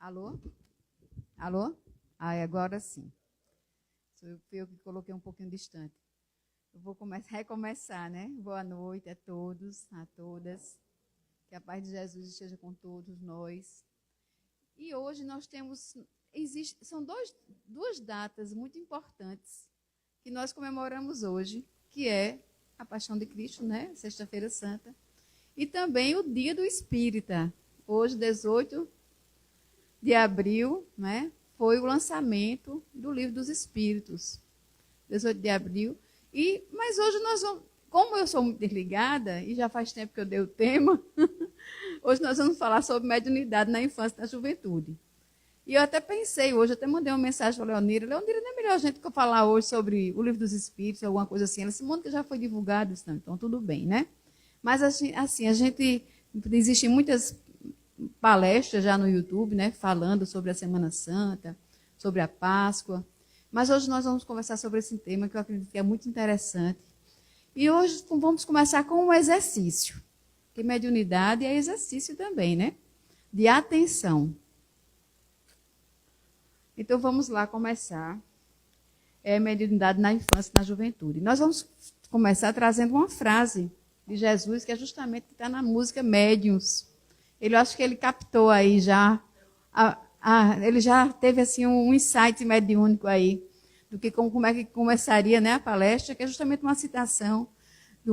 Alô? Alô? Agora sim. Eu que coloquei um pouquinho distante. Eu vou recomeçar, né? Boa noite a todos, a todas. Que a paz de Jesus esteja com todos nós. E hoje nós temos... São duas datas muito importantes que nós comemoramos hoje, que é a Paixão de Cristo, né? Sexta-feira Santa. E também o Dia do Espírita. Hoje, 18 de abril, né? Foi o lançamento do Livro dos Espíritos. 18 de abril. Mas hoje nós vamos... Como eu sou muito ligada, e já faz tempo que eu dei o tema, hoje nós vamos falar sobre mediunidade na infância e na juventude. E eu até pensei hoje, até mandei uma mensagem para a Leonira. Leonira, não é melhor a gente falar hoje sobre o Livro dos Espíritos, alguma coisa assim? Ela disse, Mônica, já foi divulgado, disse, não, então tudo bem, né? Mas assim, existem muitas palestras já no YouTube, né, falando sobre a Semana Santa, sobre a Páscoa. Mas hoje nós vamos conversar sobre esse tema que eu acredito que é muito interessante. E hoje vamos começar com um exercício, que mediunidade é exercício também, né? De atenção. Então vamos lá começar. Mediunidade na infância e na juventude. Nós vamos começar trazendo uma frase de Jesus, que é justamente que está na música Médiuns. Eu acho que ele captou aí já, ele já teve assim um insight mediúnico aí, do que como é que começaria, né, a palestra, que é justamente uma citação que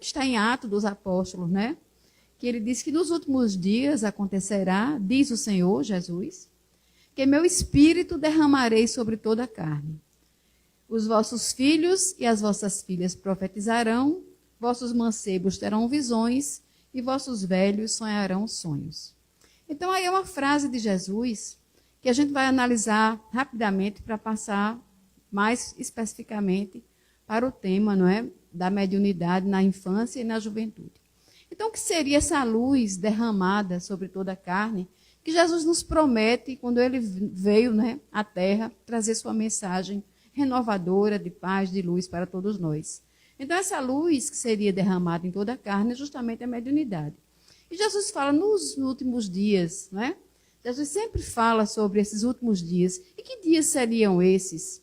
está em Atos dos Apóstolos, né? Que ele diz que nos últimos dias acontecerá, diz o Senhor Jesus, que meu espírito derramarei sobre toda a carne. Os vossos filhos e as vossas filhas profetizarão, vossos mancebos terão visões e vossos velhos sonharão sonhos. Então, aí é uma frase de Jesus que a gente vai analisar rapidamente para passar mais especificamente para o tema, não é, da mediunidade na infância e na juventude. Então, o que seria essa luz derramada sobre toda a carne que Jesus nos promete quando ele veio, né, à Terra trazer sua mensagem renovadora de paz, de luz para todos nós? Então, essa luz que seria derramada em toda a carne é justamente a mediunidade. E Jesus fala nos últimos dias, não é? Jesus sempre fala sobre esses últimos dias. E que dias seriam esses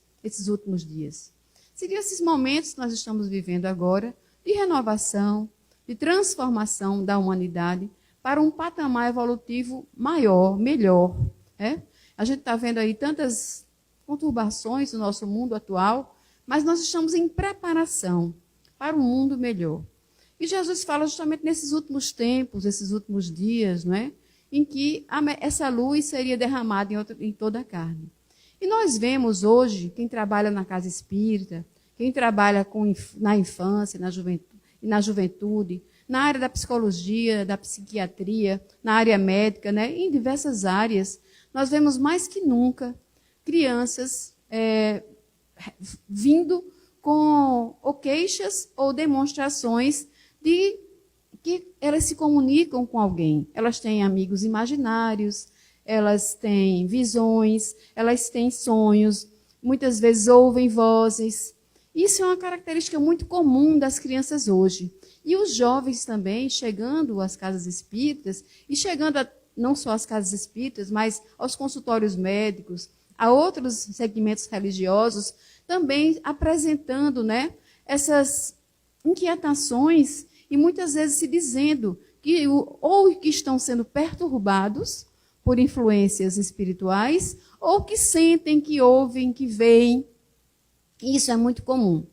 últimos dias? Seriam esses momentos que nós estamos vivendo agora, de renovação, de transformação da humanidade para um patamar evolutivo maior, melhor. A gente está vendo aí tantas conturbações no nosso mundo atual, mas nós estamos em preparação para um mundo melhor. E Jesus fala justamente nesses últimos tempos, esses últimos dias, não é? Em que essa luz seria derramada em toda a carne. E nós vemos hoje, quem trabalha na casa espírita, quem trabalha na infância, na juventude, na área da psicologia, da psiquiatria, na área médica, né? Em diversas áreas, nós vemos mais que nunca crianças vindo com ou queixas ou demonstrações de que elas se comunicam com alguém. Elas têm amigos imaginários, elas têm visões, elas têm sonhos, muitas vezes ouvem vozes. Isso é uma característica muito comum das crianças hoje. E os jovens também, chegando às casas espíritas, e chegando não só às casas espíritas, mas aos consultórios médicos, a outros segmentos religiosos, também apresentando, né, essas inquietações e muitas vezes se dizendo que ou que estão sendo perturbados por influências espirituais ou que sentem, que ouvem, que veem. Isso é muito comum.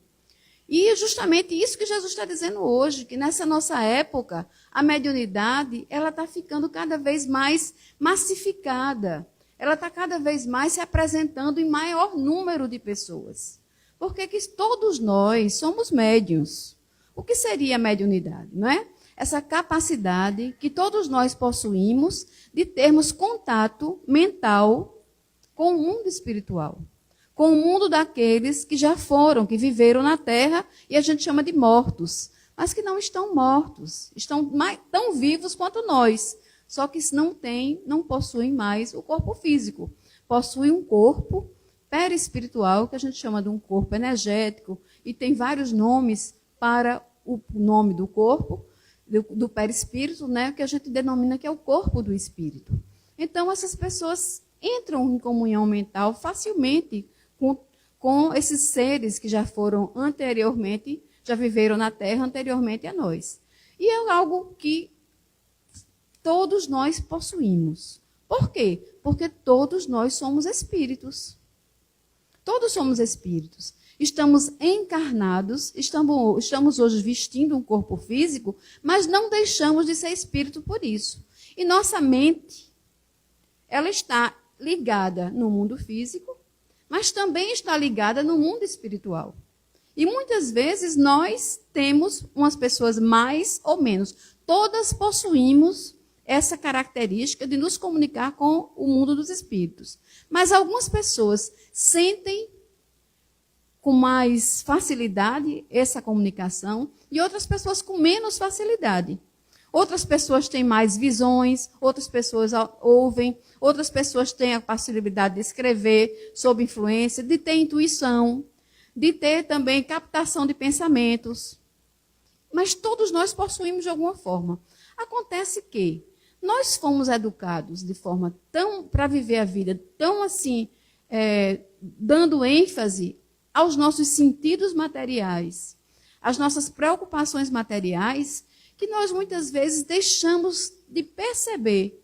E é justamente isso que Jesus está dizendo hoje, que nessa nossa época, a mediunidade ela está ficando cada vez mais massificada. Ela está cada vez mais se apresentando em maior número de pessoas. Porque que todos nós somos médiuns. O que seria a mediunidade, não é? Essa capacidade que todos nós possuímos de termos contato mental com o mundo espiritual. Com o mundo daqueles que já foram, que viveram na Terra, e a gente chama de mortos. Mas que não estão mortos, estão tão vivos quanto nós. Só que não possuem mais o corpo físico. Possuem um corpo perispiritual, que a gente chama de um corpo energético, e tem vários nomes para o nome do corpo, do perispírito, né, que a gente denomina que é o corpo do espírito. Então, essas pessoas entram em comunhão mental facilmente com esses seres que já foram anteriormente, já viveram na Terra anteriormente a nós. E é algo que todos nós possuímos. Por quê? Porque todos nós somos espíritos. Todos somos espíritos. Estamos encarnados, estamos hoje vestindo um corpo físico, mas não deixamos de ser espírito por isso. E nossa mente, ela está ligada no mundo físico, mas também está ligada no mundo espiritual. E muitas vezes nós temos umas pessoas mais ou menos. Todas possuímos essa característica de nos comunicar com o mundo dos espíritos. Mas algumas pessoas sentem com mais facilidade essa comunicação e outras pessoas com menos facilidade. Outras pessoas têm mais visões, outras pessoas ouvem, outras pessoas têm a possibilidade de escrever sob influência, de ter intuição, de ter também captação de pensamentos. Mas todos nós possuímos de alguma forma. Acontece que nós fomos educados de forma tão, para viver a vida, tão assim, dando ênfase aos nossos sentidos materiais, às nossas preocupações materiais, que nós muitas vezes deixamos de perceber,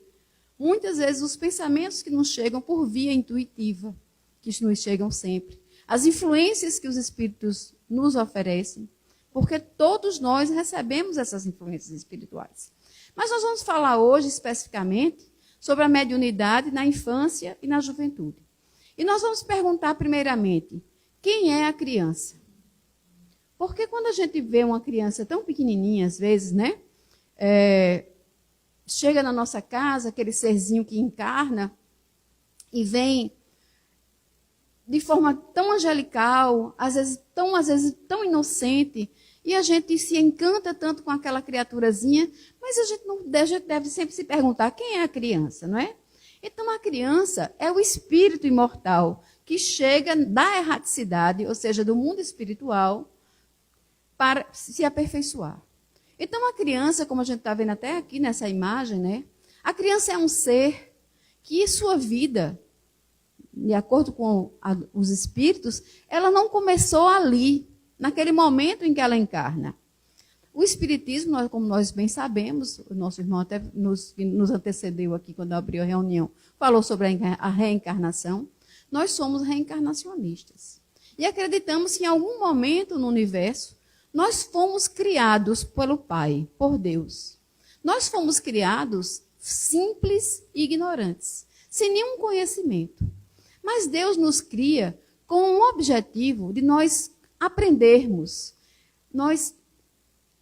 muitas vezes, os pensamentos que nos chegam por via intuitiva, que nos chegam sempre, as influências que os espíritos nos oferecem, porque todos nós recebemos essas influências espirituais. Mas nós vamos falar hoje, especificamente, sobre a mediunidade na infância e na juventude. E nós vamos perguntar, primeiramente, quem é a criança? Porque quando a gente vê uma criança tão pequenininha, às vezes, né? Chega na nossa casa, aquele serzinho que encarna, e vem de forma tão angelical, às vezes tão inocente, e a gente se encanta tanto com aquela criaturazinha, mas a gente deve sempre se perguntar quem é a criança, não é? Então, a criança é o espírito imortal que chega da erraticidade, ou seja, do mundo espiritual, para se aperfeiçoar. Então, a criança, como a gente está vendo até aqui nessa imagem, né? A criança é um ser que sua vida, de acordo com os espíritos, ela não começou ali, naquele momento em que ela encarna. O espiritismo, como nós bem sabemos, o nosso irmão até nos antecedeu aqui quando abriu a reunião, falou sobre a reencarnação. Nós somos reencarnacionistas. E acreditamos que em algum momento no universo, nós fomos criados pelo Pai, por Deus. Nós fomos criados simples e ignorantes, sem nenhum conhecimento. Mas Deus nos cria com o objetivo de nós aprendermos, nós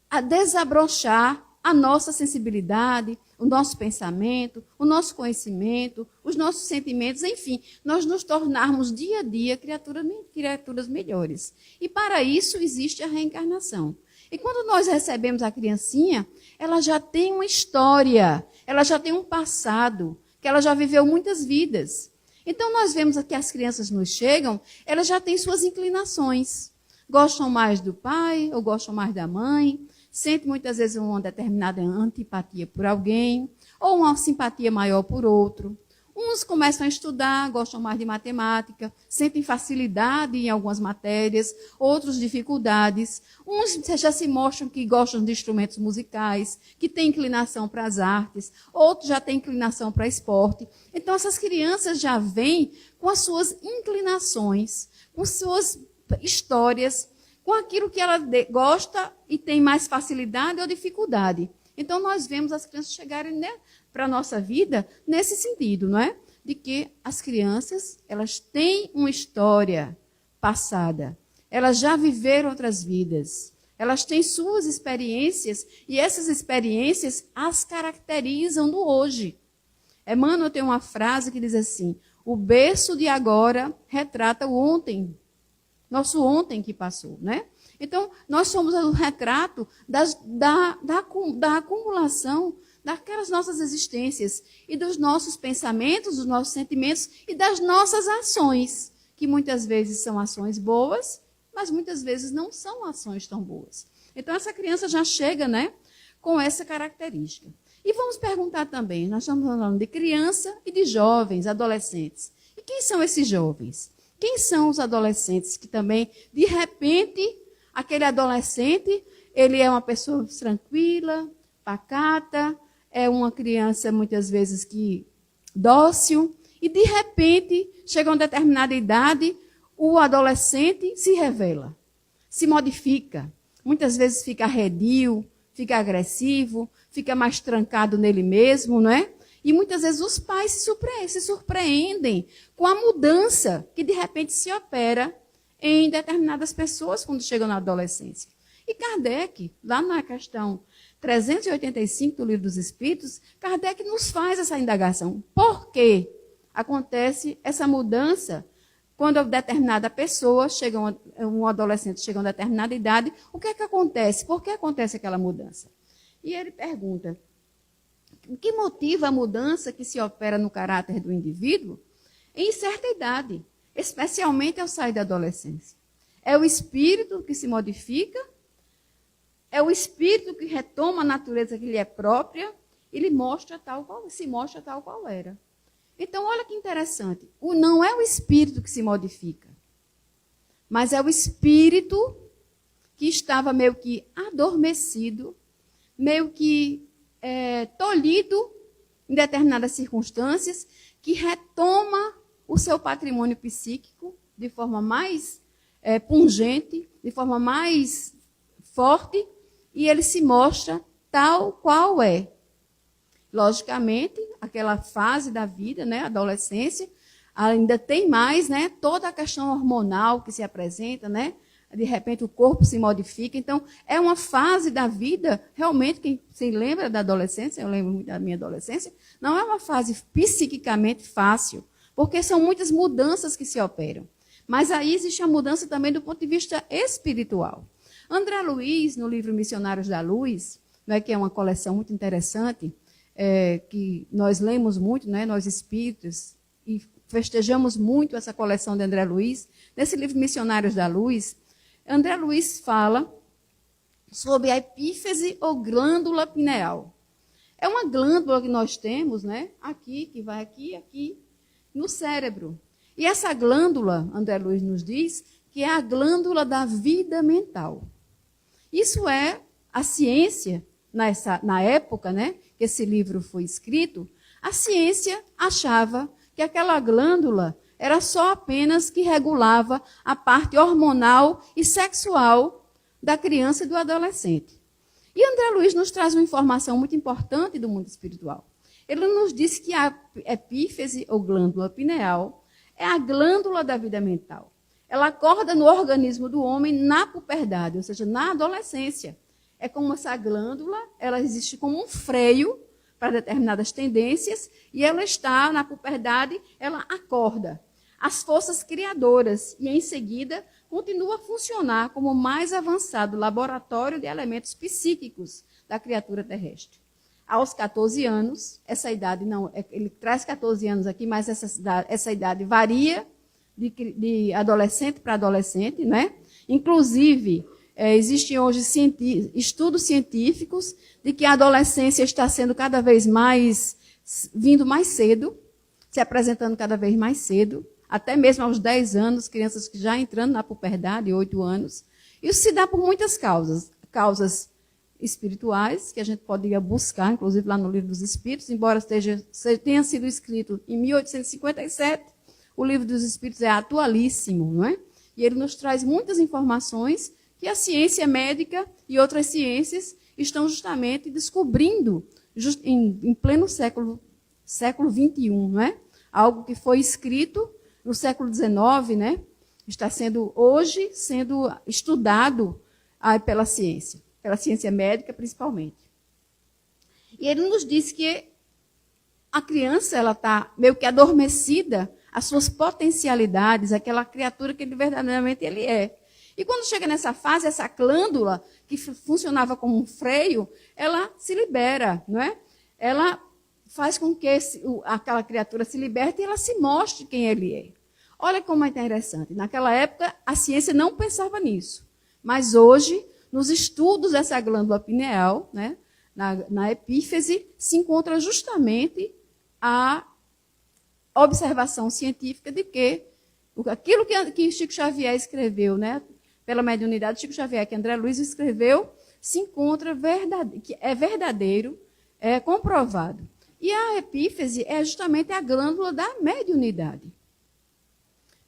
a desabrochar a nossa sensibilidade, o nosso pensamento, o nosso conhecimento, os nossos sentimentos, enfim, nós nos tornarmos dia a dia criaturas melhores. E para isso existe a reencarnação. E quando nós recebemos a criancinha, ela já tem uma história, ela já tem um passado, que ela já viveu muitas vidas. Então nós vemos que as crianças nos chegam, elas já têm suas inclinações. Gostam mais do pai ou gostam mais da mãe, sentem muitas vezes uma determinada antipatia por alguém, ou uma simpatia maior por outro. Uns começam a estudar, gostam mais de matemática, sentem facilidade em algumas matérias, outros dificuldades. Uns já se mostram que gostam de instrumentos musicais, que têm inclinação para as artes, outros já têm inclinação para esporte. Então, essas crianças já vêm com as suas inclinações, com suas histórias, com aquilo que ela gosta e tem mais facilidade ou dificuldade. Então, nós vemos as crianças chegarem para a nossa vida nesse sentido, não é? De que as crianças, elas têm uma história passada. Elas já viveram outras vidas. Elas têm suas experiências e essas experiências as caracterizam do hoje. Emmanuel tem uma frase que diz assim: o berço de agora retrata o ontem. Nosso ontem que passou, né? Então, nós somos o retrato da acumulação daquelas nossas existências e dos nossos pensamentos, dos nossos sentimentos e das nossas ações, que muitas vezes são ações boas, mas muitas vezes não são ações tão boas. Então, essa criança já chega, né, com essa característica. E vamos perguntar também, nós estamos falando de criança e de jovens, adolescentes. E quem são esses jovens? Quem são os adolescentes que também, de repente, aquele adolescente, ele é uma pessoa tranquila, pacata, é uma criança muitas vezes que dócil, e de repente, chega a uma determinada idade, o adolescente se revela, se modifica. Muitas vezes fica arredio, fica agressivo, fica mais trancado nele mesmo, não é? E muitas vezes os pais se surpreendem com a mudança que de repente se opera em determinadas pessoas quando chegam na adolescência. E Kardec, lá na questão 385 do Livro dos Espíritos, Kardec nos faz essa indagação. Por que acontece essa mudança quando determinada pessoa, um adolescente chega a uma determinada idade? O que é que acontece? Por que acontece aquela mudança? E ele pergunta, o que motiva a mudança que se opera no caráter do indivíduo em certa idade, especialmente ao sair da adolescência? É o espírito que se modifica? É o espírito que retoma a natureza que lhe é própria e se mostra tal qual era. Então, olha que interessante. Não é o espírito que se modifica, mas é o espírito que estava meio que adormecido, meio que tolhido em determinadas circunstâncias, que retoma o seu patrimônio psíquico de forma mais pungente, de forma mais forte, e ele se mostra tal qual é. Logicamente, aquela fase da vida, né, adolescência, ainda tem mais, né, toda a questão hormonal que se apresenta, né? De repente o corpo se modifica. Então, é uma fase da vida, realmente, quem se lembra da adolescência, eu lembro muito da minha adolescência, não é uma fase psiquicamente fácil, porque são muitas mudanças que se operam. Mas aí existe a mudança também do ponto de vista espiritual. André Luiz, no livro Missionários da Luz, né, que é uma coleção muito interessante, que nós lemos muito, né, nós espíritos, e festejamos muito essa coleção de André Luiz. Nesse livro Missionários da Luz, André Luiz fala sobre a epífise ou glândula pineal. É uma glândula que nós temos, né, aqui, que vai aqui, no cérebro. E essa glândula, André Luiz nos diz, que é a glândula da vida mental. Isso é a ciência, na época, né, que esse livro foi escrito, a ciência achava que aquela glândula era só apenas que regulava a parte hormonal e sexual da criança e do adolescente. E André Luiz nos traz uma informação muito importante do mundo espiritual. Ele nos diz que a epífise ou glândula pineal é a glândula da vida mental. Ela acorda no organismo do homem na puberdade, ou seja, na adolescência. É como essa glândula, ela existe como um freio para determinadas tendências, e ela está na puberdade, ela acorda as forças criadoras, e em seguida continua a funcionar como o mais avançado laboratório de elementos psíquicos da criatura terrestre. Aos 14 anos, essa idade não, ele traz 14 anos aqui, mas essa idade varia de adolescente para adolescente, né? Inclusive, existem hoje estudos científicos de que a adolescência está sendo cada vez mais, vindo mais cedo, se apresentando cada vez mais cedo, até mesmo aos 10 anos, crianças que já entrando na puberdade, 8 anos. Isso se dá por muitas causas. Causas espirituais, que a gente poderia buscar, inclusive lá no Livro dos Espíritos, embora tenha sido escrito em 1857, o Livro dos Espíritos é atualíssimo, não é? E ele nos traz muitas informações que a ciência médica e outras ciências estão justamente descobrindo em pleno século XXI, não é? Algo que foi escrito no século XIX, né? Está hoje sendo estudado pela ciência médica principalmente. E ele nos diz que a criança ela está meio que adormecida, as suas potencialidades, aquela criatura que verdadeiramente ele é. E quando chega nessa fase, essa glândula, que funcionava como um freio, ela se libera, não é? Ela faz com que aquela criatura se liberte e ela se mostre quem ele é. Olha como é interessante. Naquela época, a ciência não pensava nisso. Mas hoje, nos estudos dessa glândula pineal, né, na epífise, se encontra justamente a observação científica de que aquilo que Chico Xavier escreveu, né, pela mediunidade, Chico Xavier, que André Luiz escreveu, se encontra que é verdadeiro, é comprovado. E a epífise é justamente a glândula da mediunidade.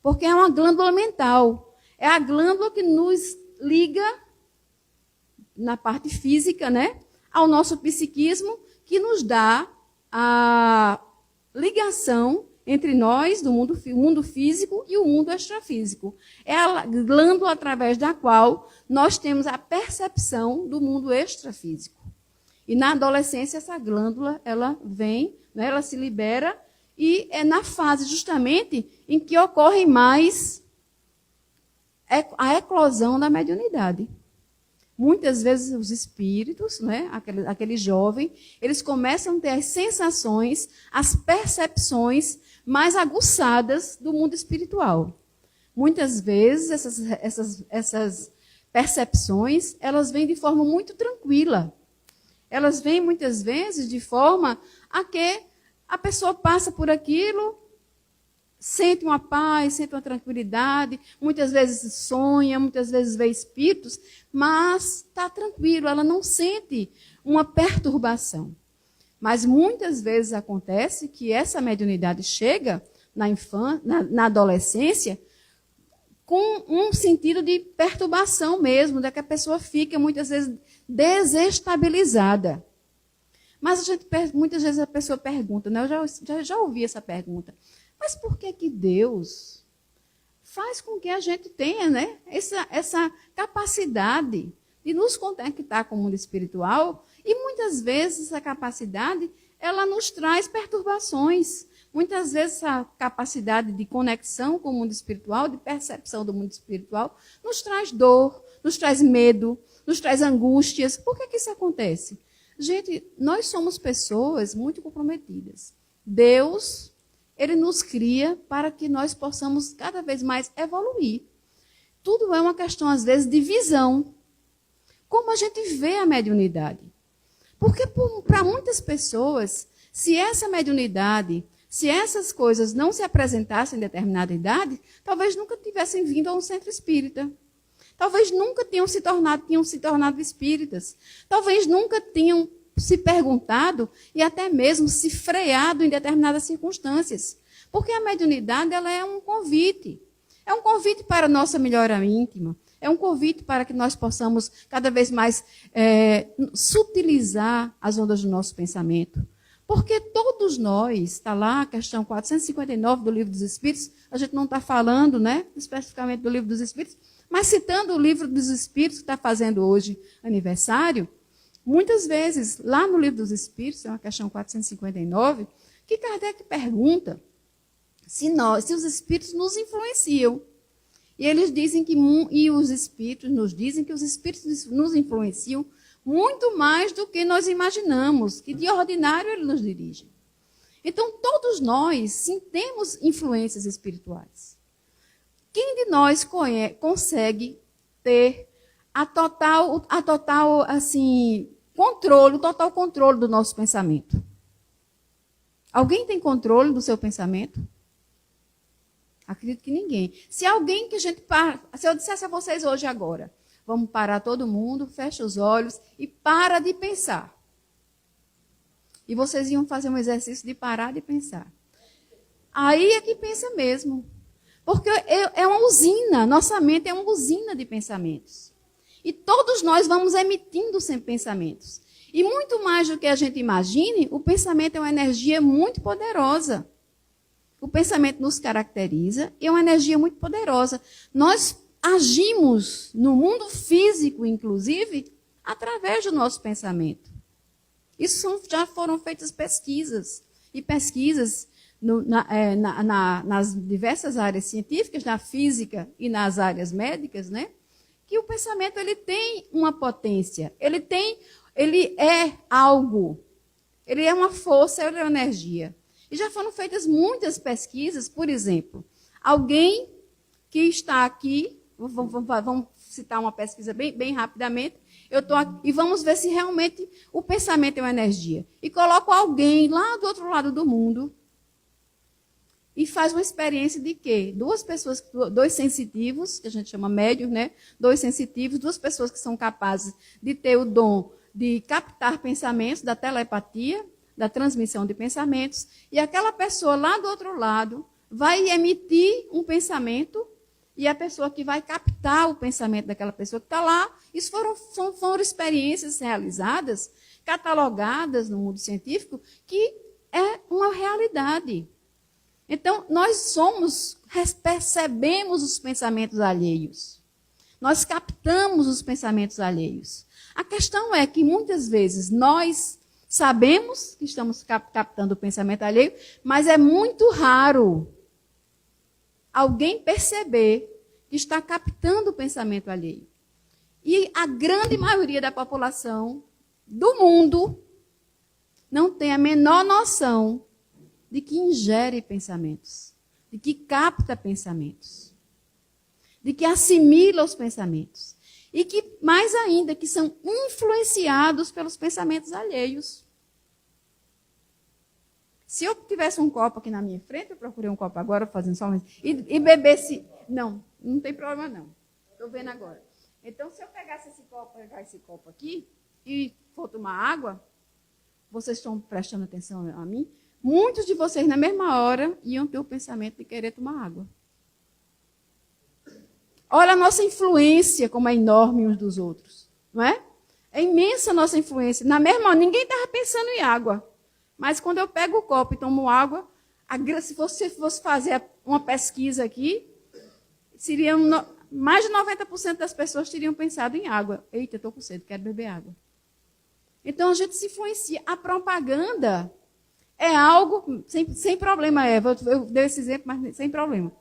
Porque é uma glândula mental. É a glândula que nos liga, na parte física, né, ao nosso psiquismo, que nos dá a ligação entre nós, do mundo físico e o mundo extrafísico. É a glândula através da qual nós temos a percepção do mundo extrafísico. E na adolescência, essa glândula, ela vem, né, ela se libera, e é na fase justamente em que ocorre mais a eclosão da mediunidade. Muitas vezes os espíritos, né, aquele jovem, eles começam a ter as sensações, as percepções mais aguçadas do mundo espiritual. Muitas vezes essas percepções, elas vêm de forma muito tranquila. Elas vêm muitas vezes de forma a que a pessoa passa por aquilo, sente uma paz, sente uma tranquilidade, muitas vezes sonha, muitas vezes vê espíritos, mas está tranquilo, ela não sente uma perturbação. Mas muitas vezes acontece que essa mediunidade chega na adolescência com um sentido de perturbação mesmo, de que a pessoa fica muitas vezes desestabilizada. Mas muitas vezes a pessoa pergunta, né? Eu já ouvi essa pergunta. Mas por que Deus faz com que a gente tenha, né, essa capacidade de nos conectar com o mundo espiritual? E muitas vezes essa capacidade, ela nos traz perturbações. Muitas vezes essa capacidade de conexão com o mundo espiritual, de percepção do mundo espiritual, nos traz dor, nos traz medo, nos traz angústias. Por que isso acontece? Gente, nós somos pessoas muito comprometidas. Deus, Ele nos cria para que nós possamos cada vez mais evoluir. Tudo é uma questão, às vezes, de visão. Como a gente vê a mediunidade. Porque para muitas pessoas, se essa mediunidade, se essas coisas não se apresentassem em determinada idade, talvez nunca tivessem vindo a um centro espírita. Talvez nunca tinham se tornado espíritas. Talvez nunca tenham se perguntado e até mesmo se freado em determinadas circunstâncias. Porque a mediunidade, ela é um convite. É um convite para a nossa melhora íntima. É um convite para que nós possamos cada vez mais sutilizar as ondas do nosso pensamento. Porque todos nós, está lá a questão 459 do Livro dos Espíritos, a gente não está falando, né, especificamente do Livro dos Espíritos, mas citando o Livro dos Espíritos, que está fazendo hoje aniversário, muitas vezes, lá no Livro dos Espíritos, é uma questão 459, que Kardec pergunta se os espíritos nos influenciam. E eles dizem e os espíritos nos dizem que os espíritos nos influenciam muito mais do que nós imaginamos, que de ordinário eles nos dirigem. Então, todos nós sim temos influências espirituais. Quem de nós consegue ter o total controle do nosso pensamento? Alguém tem controle do seu pensamento? Acredito que ninguém. Se alguém que a gente se eu dissesse a vocês hoje agora, vamos parar todo mundo, fecha os olhos e para de pensar. E vocês iam fazer um exercício de parar de pensar. Aí é que pensa mesmo. Porque é uma usina, nossa mente é uma usina de pensamentos. E todos nós vamos emitindo sempre pensamentos. E muito mais do que a gente imagine, o pensamento é uma energia muito poderosa. O pensamento nos caracteriza e é uma energia muito poderosa. Nós agimos no mundo físico, inclusive, através do nosso pensamento. Isso já foram feitas pesquisas. E pesquisas nas diversas áreas científicas, na física e nas áreas médicas, né? Que o pensamento ele tem uma potência, ele é algo, ele é uma força, ele é uma energia. E já foram feitas muitas pesquisas, por exemplo, alguém que está aqui, vamos citar uma pesquisa bem rapidamente, E vamos ver se realmente o pensamento é uma energia. E coloco alguém lá do outro lado do mundo e faz uma experiência de quê? Duas pessoas, dois sensitivos, que a gente chama médios, né? Dois sensitivos, duas pessoas que são capazes de ter o dom de captar pensamentos, da telepatia, da transmissão de pensamentos, e aquela pessoa lá do outro lado vai emitir um pensamento, e a pessoa que vai captar o pensamento daquela pessoa que está lá, isso foram experiências realizadas, catalogadas no mundo científico, que é uma realidade. Então, nós percebemos os pensamentos alheios. Nós captamos os pensamentos alheios. A questão é que, muitas vezes, nós sabemos que estamos captando o pensamento alheio, mas é muito raro alguém perceber que está captando o pensamento alheio. E a grande maioria da população do mundo não tem a menor noção de que ingere pensamentos, de que capta pensamentos, de que assimila os pensamentos. E que, mais ainda, que são influenciados pelos pensamentos alheios. Se eu tivesse um copo aqui na minha frente, eu procurei um copo agora, fazendo só um... E bebesse... Não tem problema não. Estou vendo agora. Então, se eu pegasse pegar esse copo aqui e for tomar água, vocês estão prestando atenção a mim? Muitos de vocês, na mesma hora, iam ter o pensamento de querer tomar água. Olha a nossa influência, como é enorme uns dos outros. Não é? É imensa a nossa influência. Na mesma hora, ninguém estava pensando em água. Mas quando eu pego o copo e tomo água, se você fosse fazer uma pesquisa aqui, mais de 90% das pessoas teriam pensado em água. Eita, estou com sede, quero beber água. Então, a gente se influencia. A propaganda é algo sem problema, Eva. Eu dei esse exemplo, mas sem problema.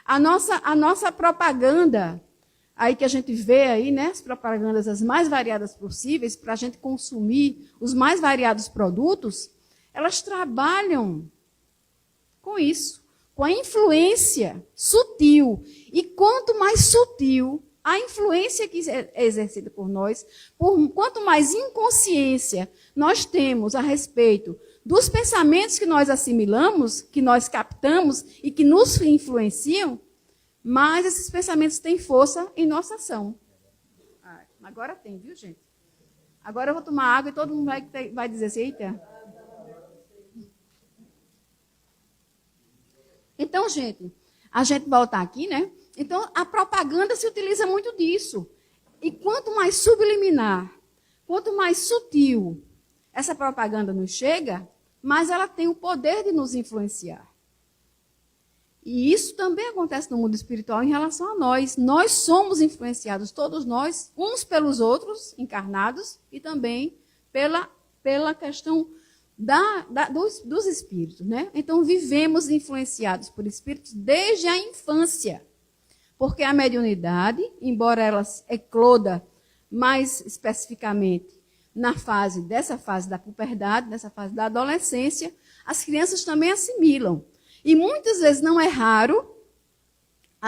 A nossa propaganda, aí que a gente vê aí, né, as propagandas as mais variadas possíveis, para a gente consumir os mais variados produtos, elas trabalham com isso, com a influência sutil. E quanto mais sutil a influência que é exercida por nós, quanto mais inconsciência nós temos a respeito dos pensamentos que nós assimilamos, que nós captamos e que nos influenciam, mais esses pensamentos têm força em nossa ação. Agora tem, viu, gente? Agora eu vou tomar água e todo mundo vai dizer assim, eita. Então, gente, a gente voltar aqui, né? Então, a propaganda se utiliza muito disso. E quanto mais subliminar, quanto mais sutil essa propaganda nos chega, mais ela tem o poder de nos influenciar. E isso também acontece no mundo espiritual em relação a nós. Nós somos influenciados, todos nós, uns pelos outros, encarnados, e também pela questão dos espíritos, né? Então, vivemos influenciados por espíritos desde a infância. Porque a mediunidade, embora ela ecloda mais especificamente dessa fase da puberdade, dessa fase da adolescência, as crianças também assimilam. E muitas vezes não é raro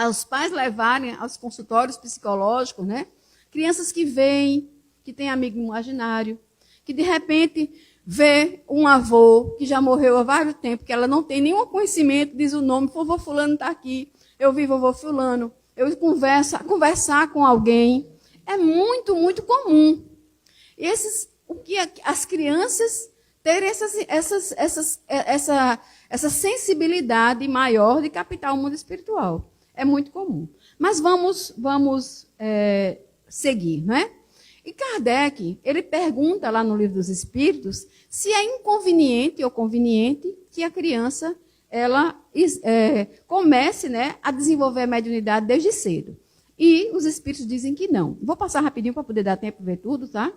os pais levarem aos consultórios psicológicos, né? Crianças que vêm, que têm amigo imaginário, que de repente vê um avô que já morreu há vários tempos, que ela não tem nenhum conhecimento, diz o nome, vovô fulano está aqui, eu vi vovô fulano, eu conversar com alguém, é muito, muito comum. As crianças terem essa sensibilidade maior de captar o mundo espiritual. É muito comum. Mas vamos seguir, não é? E Kardec, ele pergunta lá no Livro dos Espíritos se é inconveniente ou conveniente que a criança comece, né, a desenvolver a mediunidade desde cedo. E os espíritos dizem que não. Vou passar rapidinho para poder dar tempo de ver tudo, tá?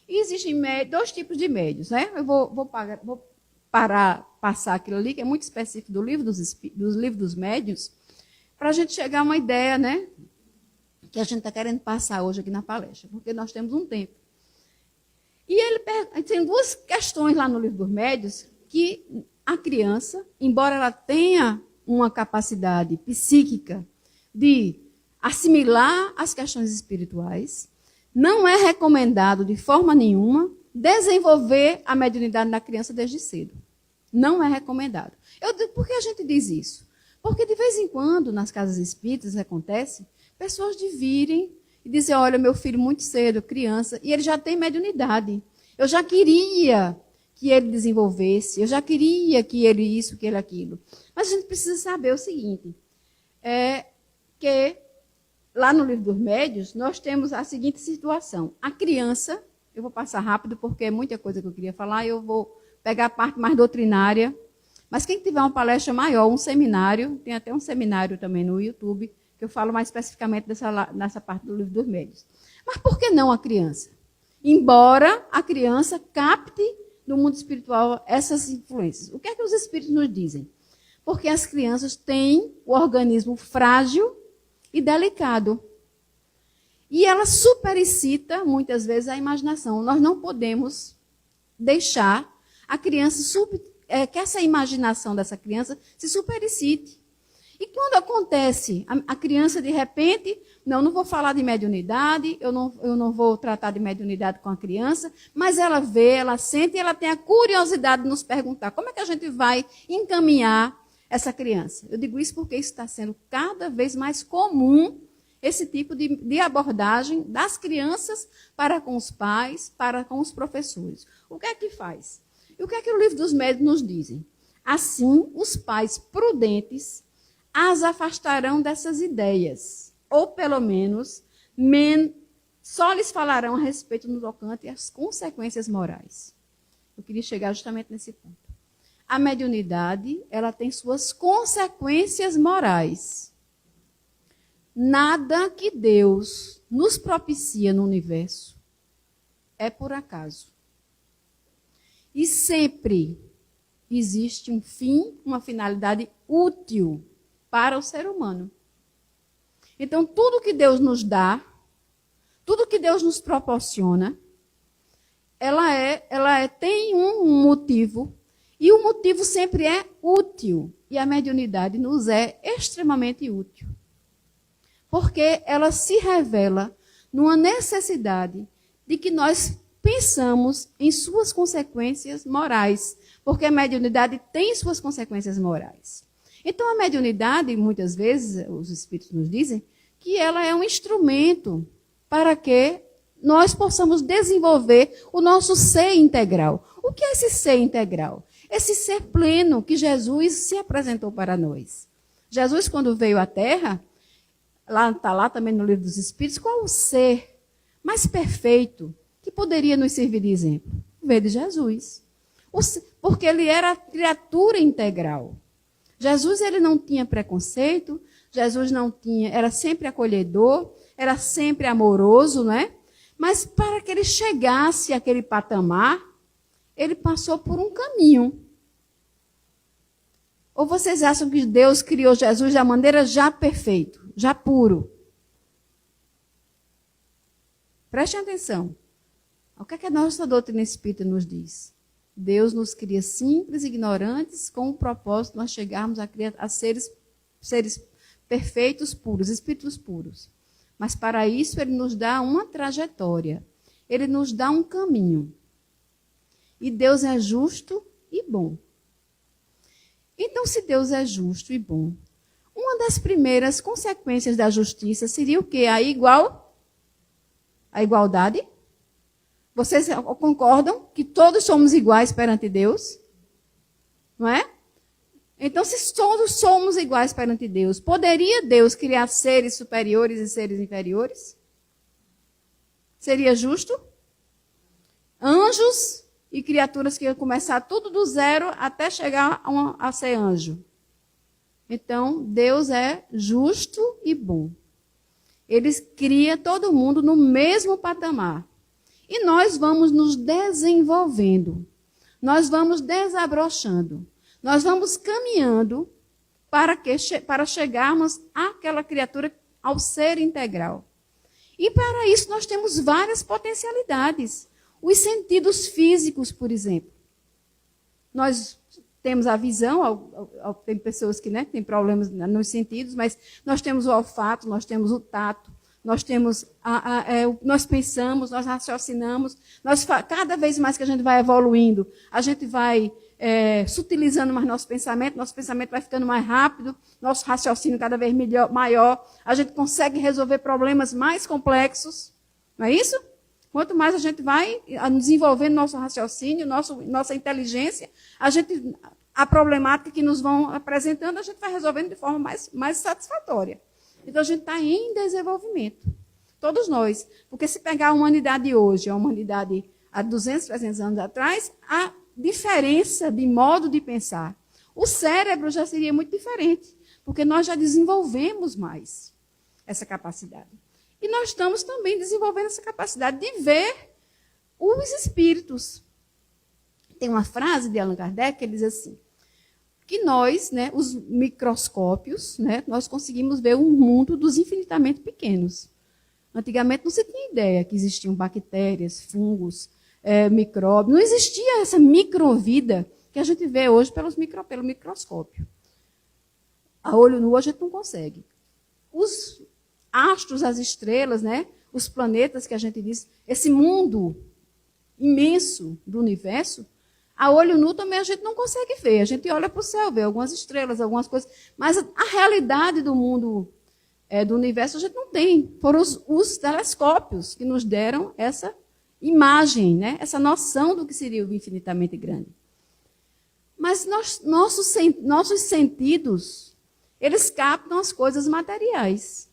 E existem dois tipos de médios, né? Eu vou passar aquilo ali, que é muito específico do livro dos livros dos médios, para a gente chegar a uma ideia, né, que a gente está querendo passar hoje aqui na palestra, porque nós temos um tempo. E ele tem duas questões lá no livro dos médios, que a criança, embora ela tenha uma capacidade psíquica de assimilar as questões espirituais, Não é recomendado de forma nenhuma desenvolver a mediunidade na criança desde cedo. Não é recomendado. Por que a gente diz isso? Porque de vez em quando, nas casas espíritas, acontece pessoas de virem e dizer, olha, meu filho muito cedo, criança, e ele já tem mediunidade. Eu já queria que ele desenvolvesse, eu já queria que ele isso, que ele aquilo. Mas a gente precisa saber o seguinte, que lá no Livro dos Médiuns, nós temos a seguinte situação. A criança, eu vou passar rápido porque é muita coisa que eu queria falar, eu vou pegar a parte mais doutrinária, mas quem tiver uma palestra maior, um seminário, tem até um seminário também no YouTube, que eu falo mais especificamente nessa parte do Livro dos Médiuns. Mas por que não a criança? Embora a criança capte do mundo espiritual essas influências. O que é que os espíritos nos dizem? Porque as crianças têm o organismo frágil e delicado. E ela superexcita, muitas vezes, a imaginação. Nós não podemos deixar a criança, que essa imaginação dessa criança se superexcite. E quando acontece, a criança, de repente, não vou falar de mediunidade, eu não vou tratar de mediunidade com a criança, mas ela vê, ela sente e ela tem a curiosidade de nos perguntar como é que a gente vai encaminhar essa criança. Eu digo isso porque isso está sendo cada vez mais comum, esse tipo de abordagem das crianças para com os pais, para com os professores. O que é que faz? E o que é que o Livro dos Médiuns nos dizem? Assim, os pais prudentes as afastarão dessas ideias, ou pelo menos só lhes falarão a respeito no tocante às consequências morais. Eu queria chegar justamente nesse ponto. A mediunidade, ela tem suas consequências morais. Nada que Deus nos propicia no universo é por acaso. E sempre existe um fim, uma finalidade útil para o ser humano. Então, tudo que Deus nos dá, tudo que Deus nos proporciona, tem um motivo, e o motivo sempre é útil. E a mediunidade nos é extremamente útil. Porque ela se revela numa necessidade de que nós pensamos em suas consequências morais. Porque a mediunidade tem suas consequências morais. Então, a mediunidade, muitas vezes, os espíritos nos dizem, que ela é um instrumento para que nós possamos desenvolver o nosso ser integral. O que é esse ser integral? Esse ser pleno que Jesus se apresentou para nós. Jesus, quando veio à Terra, está lá também no Livro dos Espíritos, qual o ser mais perfeito que poderia nos servir de exemplo? Veio de Jesus. Porque ele era a criatura integral. Jesus, ele não tinha preconceito, Jesus não tinha, era sempre acolhedor, era sempre amoroso, não é? Mas para que ele chegasse àquele patamar, ele passou por um caminho. Ou vocês acham que Deus criou Jesus da maneira já perfeito, já puro? Prestem atenção. O que é que a nossa doutrina espírita nos diz? Deus nos cria simples, ignorantes, com o propósito de nós chegarmos a seres perfeitos, puros, espíritos puros. Mas para isso ele nos dá uma trajetória. Ele nos dá um caminho. E Deus é justo e bom. Então, se Deus é justo e bom, uma das primeiras consequências da justiça seria o quê? A igualdade? Vocês concordam que todos somos iguais perante Deus? Não é? Então, se todos somos iguais perante Deus, poderia Deus criar seres superiores e seres inferiores? Seria justo? Anjos e criaturas que iam começar tudo do zero até chegar a ser anjo. Então, Deus é justo e bom. Ele cria todo mundo no mesmo patamar. E nós vamos nos desenvolvendo. Nós vamos desabrochando. Nós vamos caminhando para chegarmos àquela criatura, ao ser integral. E para isso nós temos várias potencialidades. Os sentidos físicos, por exemplo. Nós temos a visão, tem pessoas que têm problemas nos sentidos, mas nós temos o olfato, nós temos o tato, nós temos, nós pensamos, nós raciocinamos, cada vez mais que a gente vai evoluindo, a gente vai sutilizando mais nosso pensamento vai ficando mais rápido, nosso raciocínio cada vez maior, a gente consegue resolver problemas mais complexos, não é isso? Quanto mais a gente vai desenvolvendo nosso raciocínio, nossa inteligência, a problemática que nos vão apresentando, a gente vai resolvendo de forma mais satisfatória. Então, a gente está em desenvolvimento. Todos nós. Porque se pegar a humanidade hoje, a humanidade há 200, 300 anos atrás, a diferença de modo de pensar. O cérebro já seria muito diferente, porque nós já desenvolvemos mais essa capacidade. E nós estamos também desenvolvendo essa capacidade de ver os espíritos. Tem uma frase de Allan Kardec que ele diz assim, que nós, os microscópios, nós conseguimos ver um mundo dos infinitamente pequenos. Antigamente não se tinha ideia que existiam bactérias, fungos, micróbios. Não existia essa microvida que a gente vê hoje pelo microscópio. A olho nu a gente não consegue. Os astros, as estrelas, os planetas que a gente diz, esse mundo imenso do universo, a olho nu também a gente não consegue ver. A gente olha para o céu, vê algumas estrelas, algumas coisas. Mas a realidade do mundo, do universo, a gente não tem. Foram os telescópios que nos deram essa imagem, essa noção do que seria o infinitamente grande. Mas nossos sentidos, eles captam as coisas materiais.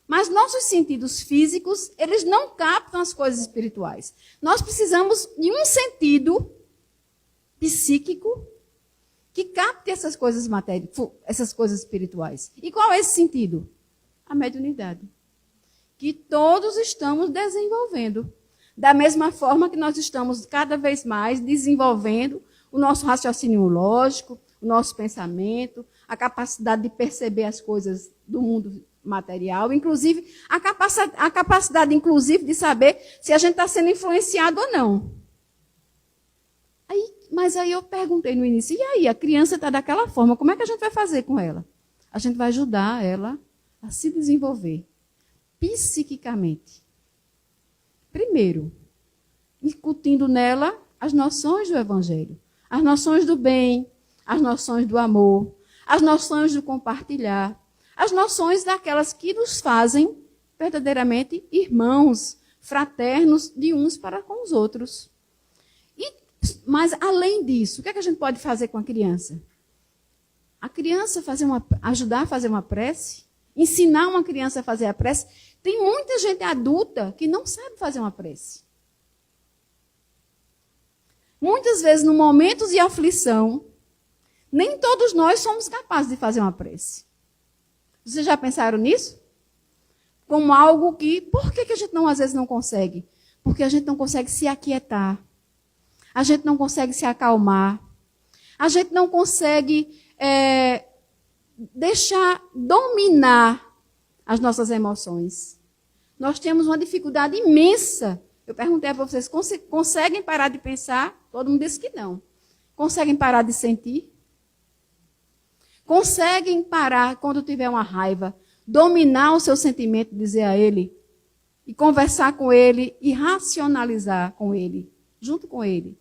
Mas nossos sentidos físicos, eles não captam as coisas espirituais. Nós precisamos de um sentido psíquico que capte essas coisas espirituais. E qual é esse sentido? A mediunidade. Que todos estamos desenvolvendo. Da mesma forma que nós estamos cada vez mais desenvolvendo o nosso raciocínio lógico, o nosso pensamento, a capacidade de perceber as coisas do mundo material, inclusive a capacidade inclusive, de saber se a gente está sendo influenciado ou não. Mas aí eu perguntei no início, e aí, a criança está daquela forma, como é que a gente vai fazer com ela? A gente vai ajudar ela a se desenvolver psiquicamente. Primeiro, incutindo nela as noções do Evangelho, as noções do bem, as noções do amor, as noções do compartilhar, as noções daquelas que nos fazem verdadeiramente irmãos, fraternos de uns para com os outros. Mas, além disso, o que é que a gente pode fazer com a criança? A criança ajudar a fazer uma prece, ensinar uma criança a fazer a prece. Tem muita gente adulta que não sabe fazer uma prece. Muitas vezes, no momentos de aflição, nem todos nós somos capazes de fazer uma prece. Vocês já pensaram nisso? Como algo que... Por que a gente às vezes não consegue? Porque a gente não consegue se aquietar. A gente não consegue se acalmar. A gente não consegue deixar dominar as nossas emoções. Nós temos uma dificuldade imensa. Eu perguntei para vocês, conseguem parar de pensar? Todo mundo disse que não. Conseguem parar de sentir? Conseguem parar, quando tiver uma raiva, dominar o seu sentimento, dizer a ele, e conversar com ele, e racionalizar com ele, junto com ele,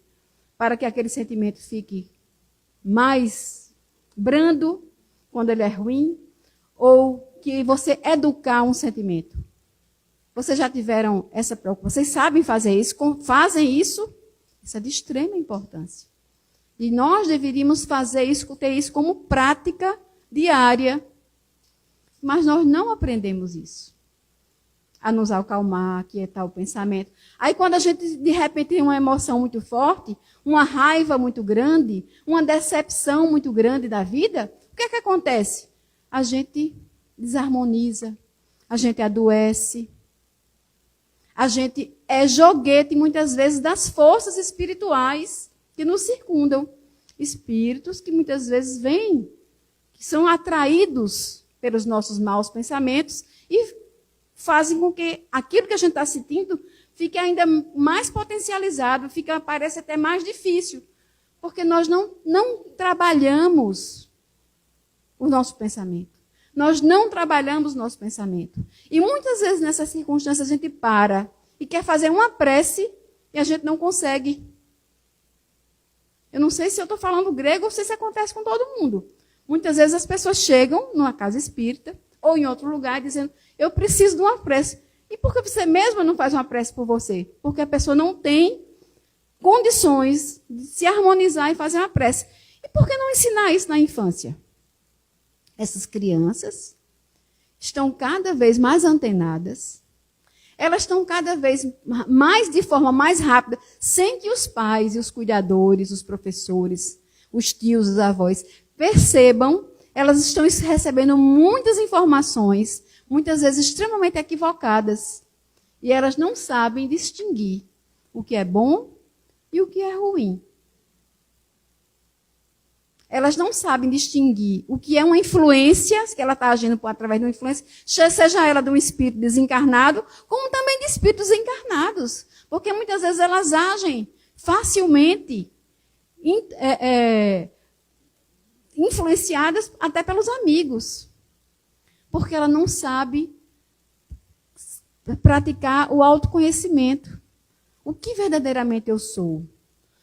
para que aquele sentimento fique mais brando quando ele é ruim, ou que você educar um sentimento. Vocês já tiveram essa preocupação? Vocês sabem fazer isso? Fazem isso? Isso é de extrema importância. E nós deveríamos fazer isso, ter isso como prática diária. Mas nós não aprendemos isso. A nos acalmar, aquietar o pensamento. Aí quando a gente, de repente, tem uma emoção muito forte, uma raiva muito grande, uma decepção muito grande da vida, o que é que acontece? A gente desarmoniza, a gente adoece, a gente é joguete, muitas vezes, das forças espirituais que nos circundam. Espíritos que muitas vezes vêm, que são atraídos pelos nossos maus pensamentos e fazem com que aquilo que a gente está sentindo fique ainda mais potencializado, parece até mais difícil, porque nós não trabalhamos o nosso pensamento. Nós não trabalhamos nosso pensamento. E muitas vezes nessas circunstâncias a gente para e quer fazer uma prece e a gente não consegue. Eu não sei se eu estou falando grego ou se isso acontece com todo mundo. Muitas vezes as pessoas chegam numa casa espírita ou em outro lugar dizendo, eu preciso de uma prece. E por que você mesma não faz uma prece por você? Porque a pessoa não tem condições de se harmonizar e fazer uma prece. E por que não ensinar isso na infância? Essas crianças estão cada vez mais antenadas, elas estão cada vez mais de forma mais rápida, sem que os pais e os cuidadores, os professores, os tios, os avós percebam, elas estão recebendo muitas informações, muitas vezes extremamente equivocadas, e elas não sabem distinguir o que é bom e o que é ruim. Elas não sabem distinguir o que é uma influência, que ela está agindo através de uma influência, seja ela de um espírito desencarnado, como também de espíritos encarnados. Porque muitas vezes elas agem facilmente influenciadas até pelos amigos. Porque ela não sabe praticar o autoconhecimento. O que verdadeiramente eu sou?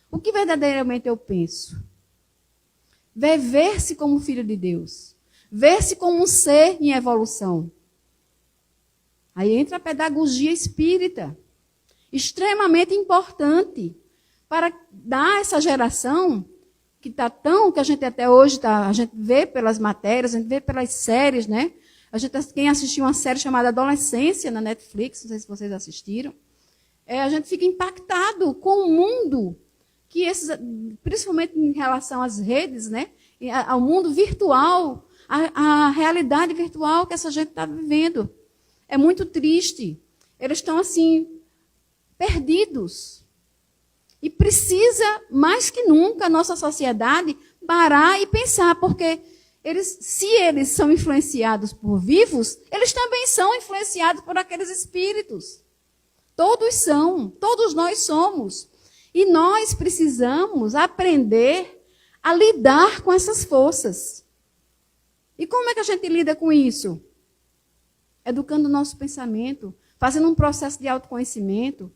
O que verdadeiramente eu penso? Ver-se como filho de Deus. Ver-se como um ser em evolução. Aí entra a pedagogia espírita. Extremamente importante para dar a essa geração que está tão, que a gente até hoje a gente vê pelas matérias, a gente vê pelas séries, né? Quem assistiu uma série chamada Adolescência na Netflix, não sei se vocês assistiram, a gente fica impactado com o mundo que principalmente em relação às redes, né? Ao mundo virtual, a realidade virtual que essa gente está vivendo. É muito triste. Eles estão assim, perdidos. E precisa, mais que nunca, a nossa sociedade parar e pensar, porque se eles são influenciados por vivos, eles também são influenciados por aqueles espíritos. Todos são, todos nós somos. E nós precisamos aprender a lidar com essas forças. E como é que a gente lida com isso? Educando o nosso pensamento, fazendo um processo de autoconhecimento,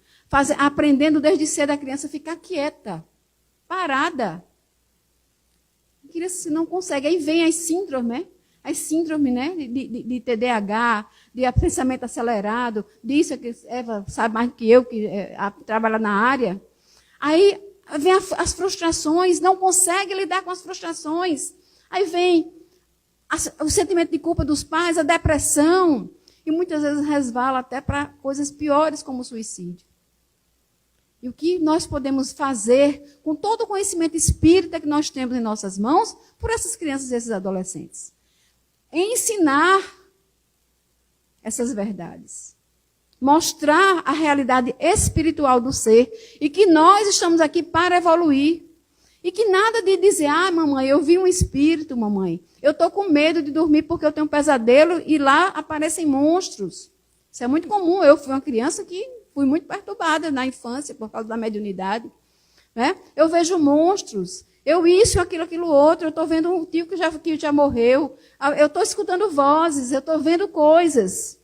aprendendo desde cedo a criança a ficar quieta, parada. A criança não consegue. Aí vem as síndromes, né? De TDAH, de pensamento acelerado, disso que Eva sabe mais do que eu, que trabalha na área. Aí vem as frustrações, não consegue lidar com as frustrações. Aí vem o sentimento de culpa dos pais, a depressão, e muitas vezes resvala até para coisas piores como o suicídio. E o que nós podemos fazer com todo o conhecimento espírita que nós temos em nossas mãos por essas crianças e esses adolescentes? Ensinar essas verdades. Mostrar a realidade espiritual do ser e que nós estamos aqui para evoluir. E que nada de dizer, mamãe, eu vi um espírito, mamãe. Eu estou com medo de dormir porque eu tenho um pesadelo e lá aparecem monstros. Isso é muito comum. Eu fui uma criança que fui muito perturbada na infância por causa da mediunidade. Né? Eu vejo monstros. Eu isso, aquilo, outro. Eu estou vendo um tio que já morreu. Eu estou escutando vozes. Eu estou vendo coisas.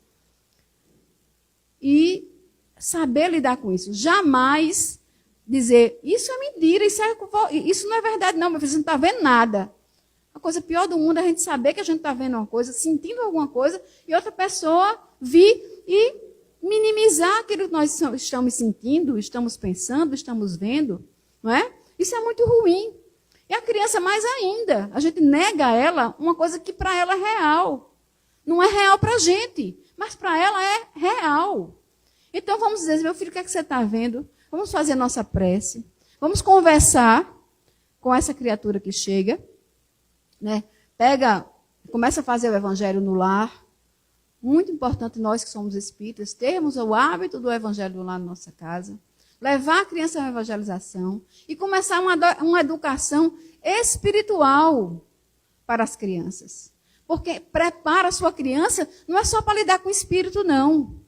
E saber lidar com isso. Jamais dizer, isso é mentira, isso não é verdade, não, meu filho, você não está vendo nada. A coisa pior do mundo é a gente saber que a gente está vendo uma coisa, sentindo alguma coisa, e outra pessoa vir e minimizar aquilo que nós estamos sentindo, estamos pensando, estamos vendo. Não é? Isso é muito ruim. E a criança mais ainda. A gente nega a ela uma coisa que para ela é real. Não é real para a gente, mas para ela é real. Então vamos dizer, meu filho, o que é que você está vendo? Vamos fazer a nossa prece. Vamos conversar com essa criatura que chega. Né? Começa a fazer o evangelho no lar. Muito importante nós que somos espíritas termos o hábito do evangelho no lar na nossa casa. Levar a criança à evangelização. E começar uma educação espiritual para as crianças. Porque prepara a sua criança, não é só para lidar com o espírito, não.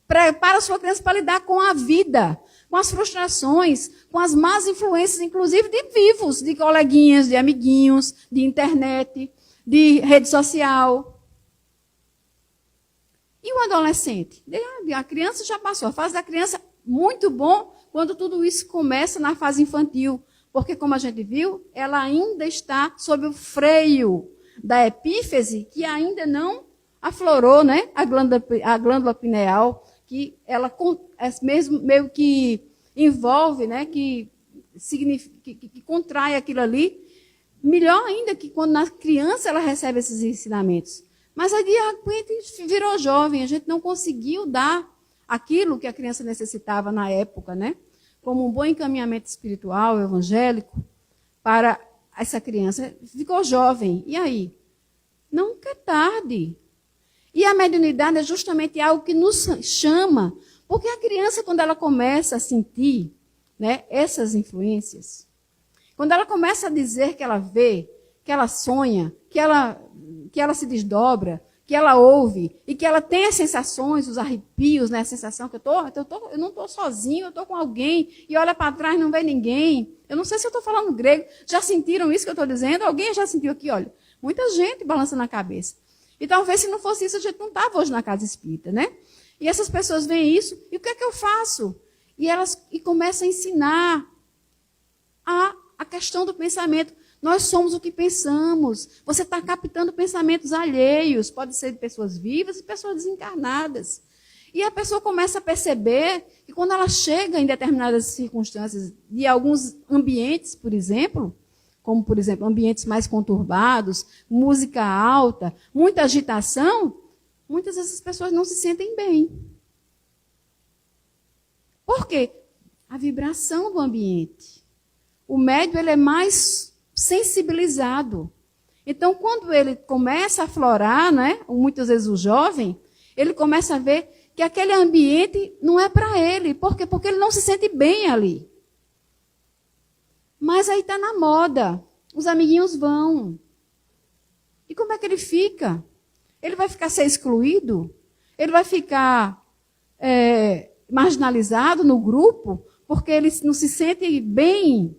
Prepara a sua criança para lidar com a vida, com as frustrações, com as más influências, inclusive de vivos, de coleguinhas, de amiguinhos, de internet, de rede social. E o adolescente? A criança já passou. A fase da criança, muito bom quando tudo isso começa na fase infantil. Porque, como a gente viu, ela ainda está sob o freio da epífise, que ainda não aflorou, né? A glândula pineal, que ela mesmo meio que envolve, né? Que contrai aquilo ali. Melhor ainda que quando na criança ela recebe esses ensinamentos. Mas aí, de repente, virou jovem. A gente não conseguiu dar aquilo que a criança necessitava na época, né? Como um bom encaminhamento espiritual, evangélico, para essa criança. Ficou jovem. E aí? Nunca é tarde. E a mediunidade é justamente algo que nos chama, porque a criança, quando ela começa a sentir, né, essas influências, quando ela começa a dizer que ela vê, que ela sonha, que ela se desdobra, que ela ouve, e que ela tem as sensações, os arrepios, né, a sensação que eu não estou sozinho, eu estou com alguém, e olha para trás, não vê ninguém. Eu não sei se eu estou falando grego. Já sentiram isso que eu estou dizendo? Alguém já sentiu aqui? Olha, muita gente balançando a cabeça. E talvez, se não fosse isso, a gente não estava hoje na casa espírita, né? E essas pessoas veem isso, e o que é que eu faço? E começam a ensinar a questão do pensamento. Nós somos o que pensamos. Você está captando pensamentos alheios. Pode ser de pessoas vivas e pessoas desencarnadas. E a pessoa começa a perceber que quando ela chega em determinadas circunstâncias, de alguns ambientes, por exemplo, como, por exemplo, ambientes mais conturbados, música alta, muita agitação, muitas dessas pessoas não se sentem bem. Por quê? A vibração do ambiente. O médium, ele é mais sensibilizado. Então, quando ele começa a aflorar, né, muitas vezes o jovem, ele começa a ver que aquele ambiente não é para ele. Por quê? Porque ele não se sente bem ali. Mas aí está na moda. Os amiguinhos vão. E como é que ele fica? Ele vai ficar ser excluído? Ele vai ficar marginalizado no grupo? Porque ele não se sente bem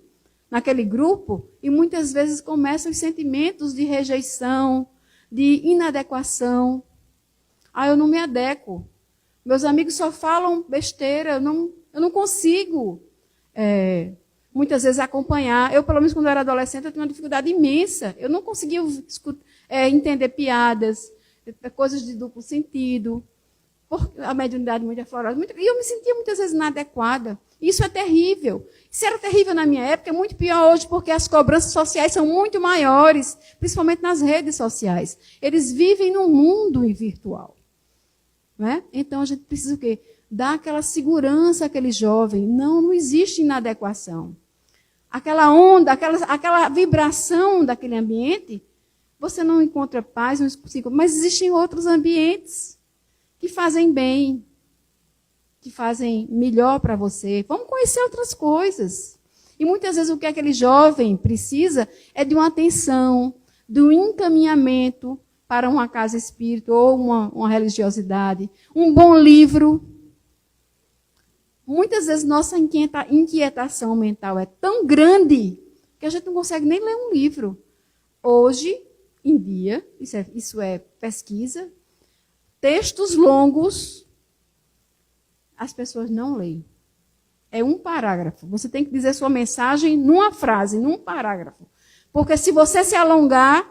naquele grupo? E muitas vezes começam os sentimentos de rejeição, de inadequação. Eu não me adequo. Meus amigos só falam besteira, eu não consigo muitas vezes acompanhar. Eu, pelo menos, quando eu era adolescente, eu tinha uma dificuldade imensa. Eu não conseguia entender piadas, coisas de duplo sentido, a mediunidade muito aflorada. E eu me sentia muitas vezes inadequada. Isso é terrível. Isso era terrível na minha época, é muito pior hoje, porque as cobranças sociais são muito maiores, principalmente nas redes sociais. Eles vivem num mundo virtual. Né? Então, a gente precisa o quê? Dar aquela segurança àquele jovem. Não existe inadequação. Aquela onda, aquela vibração daquele ambiente, você não encontra paz, mas existem outros ambientes que fazem bem, que fazem melhor para você. Vamos conhecer outras coisas. E muitas vezes o que aquele jovem precisa é de uma atenção, de um encaminhamento para uma casa espírita ou uma religiosidade, um bom livro. Muitas vezes nossa inquietação mental é tão grande que a gente não consegue nem ler um livro. Hoje em dia, isso é pesquisa, textos longos, as pessoas não leem. É um parágrafo. Você tem que dizer sua mensagem numa frase, num parágrafo. Porque se você se alongar,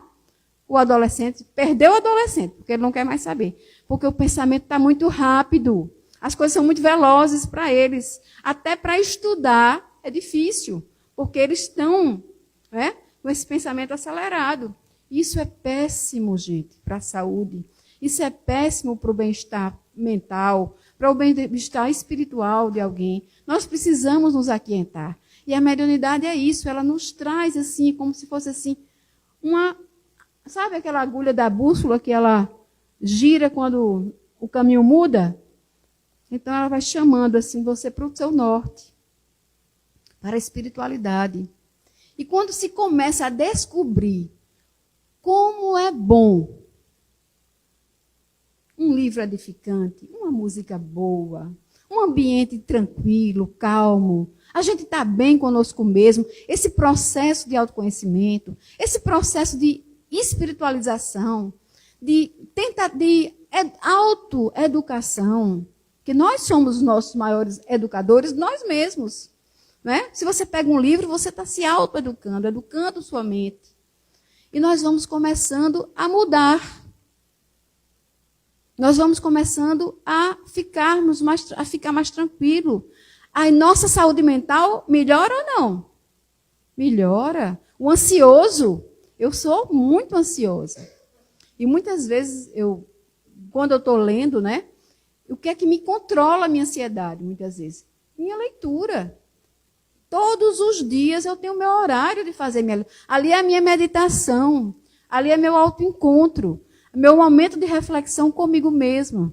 o adolescente perdeu o adolescente, porque ele não quer mais saber. Porque o pensamento está muito rápido. As coisas são muito velozes para eles. Até para estudar é difícil, porque eles estão com esse pensamento acelerado. Isso é péssimo, gente, para a saúde. Isso é péssimo para o bem-estar mental, para o bem-estar espiritual de alguém. Nós precisamos nos aquietar. E a mediunidade é isso, ela nos traz assim, como se fosse assim, sabe aquela agulha da bússola que ela gira quando o caminho muda? Então ela vai chamando assim você para o seu norte, para a espiritualidade. E quando se começa a descobrir como é bom um livro edificante, uma música boa, um ambiente tranquilo, calmo, a gente está bem conosco mesmo, esse processo de autoconhecimento, esse processo de espiritualização, de autoeducação, que nós somos os nossos maiores educadores, nós mesmos. Né? Se você pega um livro, você está se autoeducando, educando sua mente. E nós vamos começando a mudar. Nós vamos começando a ficar mais tranquilo. A nossa saúde mental melhora ou não? Melhora. O ansioso, eu sou muito ansiosa. E muitas vezes, quando eu estou lendo, né? O que é que me controla a minha ansiedade, muitas vezes? Minha leitura. Todos os dias eu tenho meu horário de fazer minha leitura. Ali é a minha meditação. Ali é meu autoencontro. Meu momento de reflexão comigo mesma.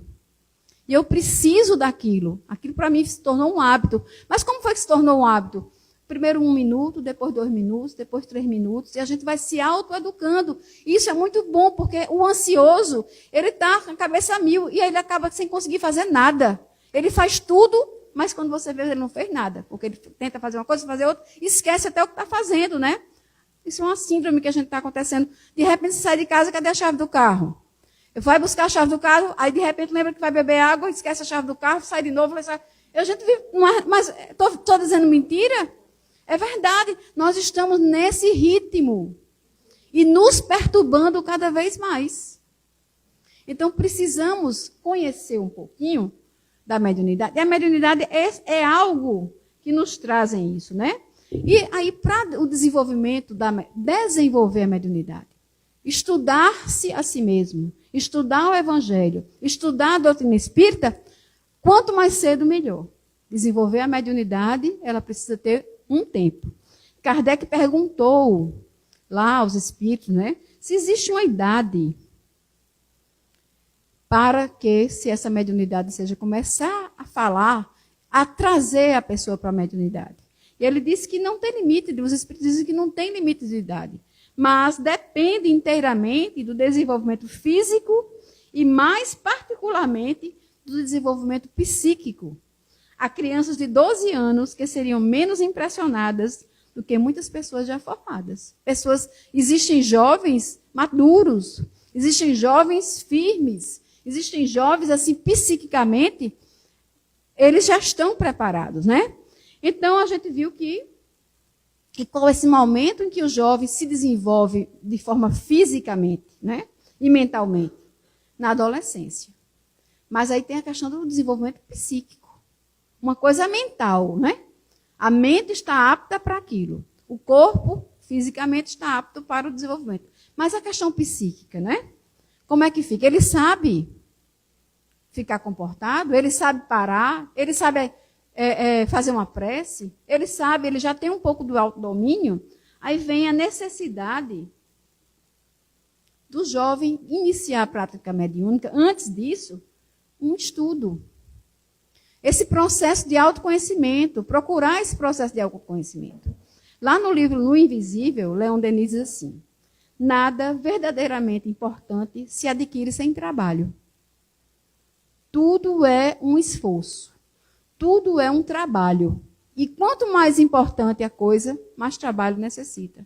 E eu preciso daquilo. Aquilo para mim se tornou um hábito. Mas como foi que se tornou um hábito? Primeiro 1 minuto, depois 2 minutos, depois 3 minutos. E a gente vai se autoeducando. Isso é muito bom, porque o ansioso, ele está com a cabeça a mil. E aí ele acaba sem conseguir fazer nada. Ele faz tudo, mas quando você vê, ele não fez nada. Porque ele tenta fazer uma coisa, fazer outra, e esquece até o que está fazendo, né? Isso é uma síndrome que a gente está acontecendo. De repente, você sai de casa, cadê a chave do carro? Vai buscar a chave do carro, aí de repente lembra que vai beber água, esquece a chave do carro, sai de novo. A gente vive, mas estou dizendo mentira? É verdade, nós estamos nesse ritmo e nos perturbando cada vez mais. Então, precisamos conhecer um pouquinho da mediunidade. E a mediunidade é algo que nos trazem isso, né? E aí, para o desenvolvimento, desenvolver a mediunidade, estudar-se a si mesmo, estudar o Evangelho, estudar a doutrina espírita, quanto mais cedo, melhor. Desenvolver a mediunidade, ela precisa ter um tempo. Kardec perguntou lá aos espíritos, né, se existe uma idade para que, se essa mediunidade seja começar a falar, a trazer a pessoa para a mediunidade. E ele disse que não tem limite, os espíritos dizem que não tem limite de idade, mas depende inteiramente do desenvolvimento físico e, mais particularmente, do desenvolvimento psíquico. Há crianças de 12 anos que seriam menos impressionadas do que muitas pessoas já formadas. Existem jovens maduros, existem jovens firmes, existem jovens, assim, psiquicamente, eles já estão preparados, né? Então, a gente viu que com esse momento em que o jovem se desenvolve de forma fisicamente, né? E mentalmente, na adolescência. Mas aí tem a questão do desenvolvimento psíquico. Uma coisa mental, né? A mente está apta para aquilo. O corpo, fisicamente, está apto para o desenvolvimento. Mas a questão psíquica, né? Como é que fica? Ele sabe ficar comportado, ele sabe parar, ele sabe fazer uma prece, ele já tem um pouco do autodomínio. Aí vem a necessidade do jovem iniciar a prática mediúnica. Antes disso, um estudo. Esse processo de autoconhecimento, procurar esse processo de autoconhecimento. Lá no livro No Invisível, Leon Denis diz assim: nada verdadeiramente importante se adquire sem trabalho. Tudo é um esforço. Tudo é um trabalho. E quanto mais importante a coisa, mais trabalho necessita.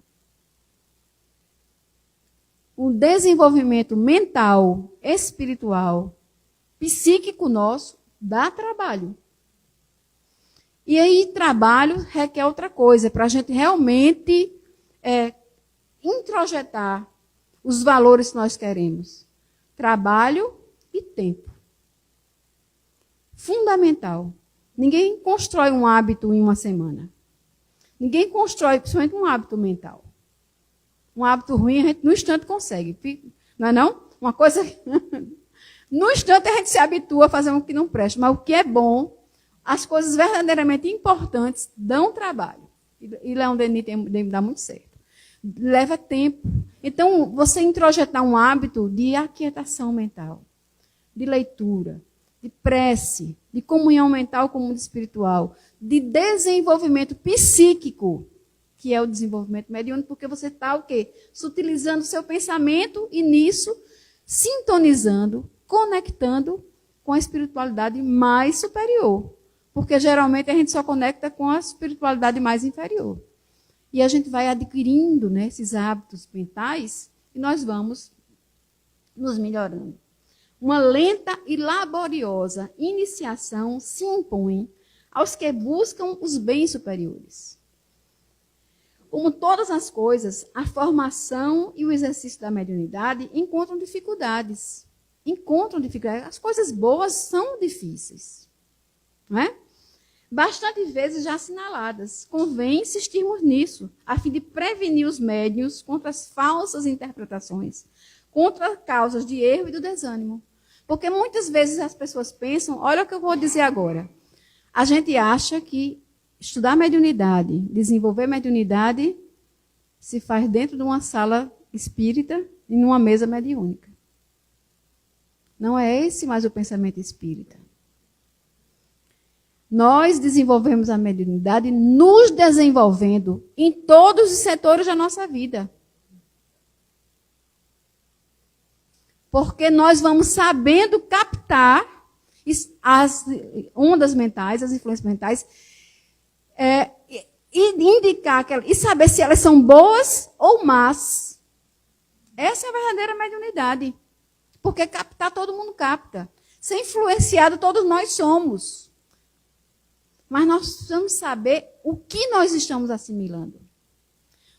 O desenvolvimento mental, espiritual, psíquico nosso, dá trabalho. E aí, trabalho requer outra coisa, para a gente realmente introjetar os valores que nós queremos. Trabalho e tempo. Fundamental. Ninguém constrói um hábito em uma semana. Ninguém constrói, principalmente, um hábito mental. Um hábito ruim, a gente no instante consegue. Não é não? Uma coisa... No instante a gente se habitua a fazer o que não presta, mas o que é bom, as coisas verdadeiramente importantes dão trabalho. E Leon Denis dá muito certo. Leva tempo. Então, você introjetar um hábito de aquietação mental, de leitura, de prece, de comunhão mental com o mundo espiritual, de desenvolvimento psíquico, que é o desenvolvimento mediúnico, porque você está o quê? Sutilizando o seu pensamento e nisso, sintonizando, conectando com a espiritualidade mais superior. Porque geralmente a gente só conecta com a espiritualidade mais inferior. E a gente vai adquirindo, né, esses hábitos mentais e nós vamos nos melhorando. uma lenta e laboriosa iniciação se impõe aos que buscam os bens superiores. Como todas as coisas, a formação e o exercício da mediunidade encontram dificuldades. As coisas boas são difíceis, não é? Bastante vezes já assinaladas. Convém insistirmos nisso, a fim de prevenir os médiuns contra as falsas interpretações, contra causas de erro e do desânimo. Porque muitas vezes as pessoas pensam, olha o que eu vou dizer agora. A gente acha que estudar mediunidade, desenvolver mediunidade, se faz dentro de uma sala espírita e numa mesa mediúnica. Não é esse mais o pensamento espírita. Nós desenvolvemos a mediunidade nos desenvolvendo em todos os setores da nossa vida. Porque nós vamos sabendo captar as ondas mentais, as influências mentais, e indicar e saber se elas são boas ou más. Essa é a verdadeira mediunidade. Porque captar todo mundo capta. Ser influenciado todos nós somos. Mas nós precisamos saber o que nós estamos assimilando.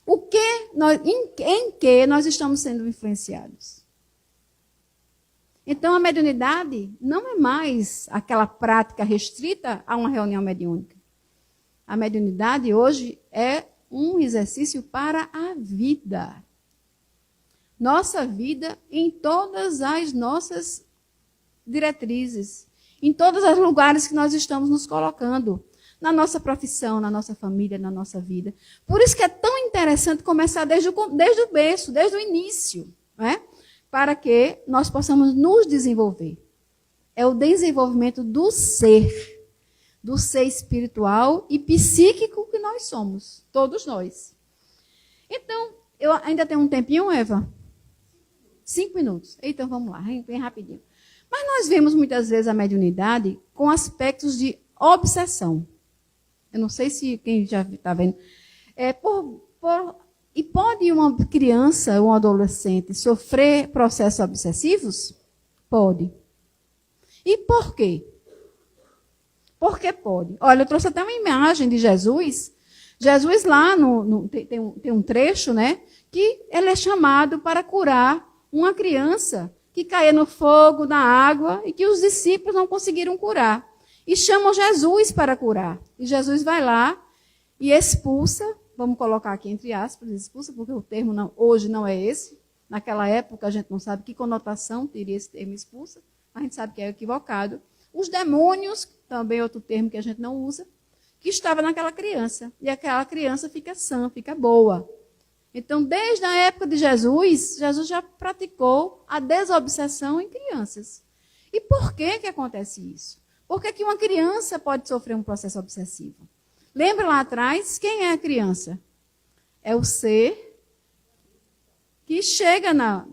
Em que nós estamos sendo influenciados. Então, a mediunidade não é mais aquela prática restrita a uma reunião mediúnica. A mediunidade hoje é um exercício para a vida. Nossa vida em todas as nossas diretrizes, em todos os lugares que nós estamos nos colocando, na nossa profissão, na nossa família, na nossa vida. Por isso que é tão interessante começar desde o berço, desde o início, não é? Para que nós possamos nos desenvolver. É o desenvolvimento do ser espiritual e psíquico que nós somos, todos nós. Então, eu ainda tenho um tempinho, Eva? 5 minutos. Então, vamos lá, bem rapidinho. Mas nós vemos muitas vezes a mediunidade com aspectos de obsessão. Eu não sei se quem já está vendo. E pode uma criança ou um adolescente sofrer processos obsessivos? Pode. E por quê? Por que pode? Olha, eu trouxe até uma imagem de Jesus. Jesus lá, tem um trecho, né? Que ele é chamado para curar uma criança que caía no fogo, na água, e que os discípulos não conseguiram curar. E chamam Jesus para curar. E Jesus vai lá e expulsa, vamos colocar aqui entre aspas, expulsa, porque o termo hoje não é esse. Naquela época a gente não sabe que conotação teria esse termo expulsa, mas a gente sabe que é equivocado. Os demônios, também outro termo que a gente não usa, que estava naquela criança. E aquela criança fica sã, fica boa. Então, desde a época de Jesus, Jesus já praticou a desobsessão em crianças. E por que acontece isso? Por que uma criança pode sofrer um processo obsessivo? Lembra lá atrás, quem é a criança? É o ser que chega na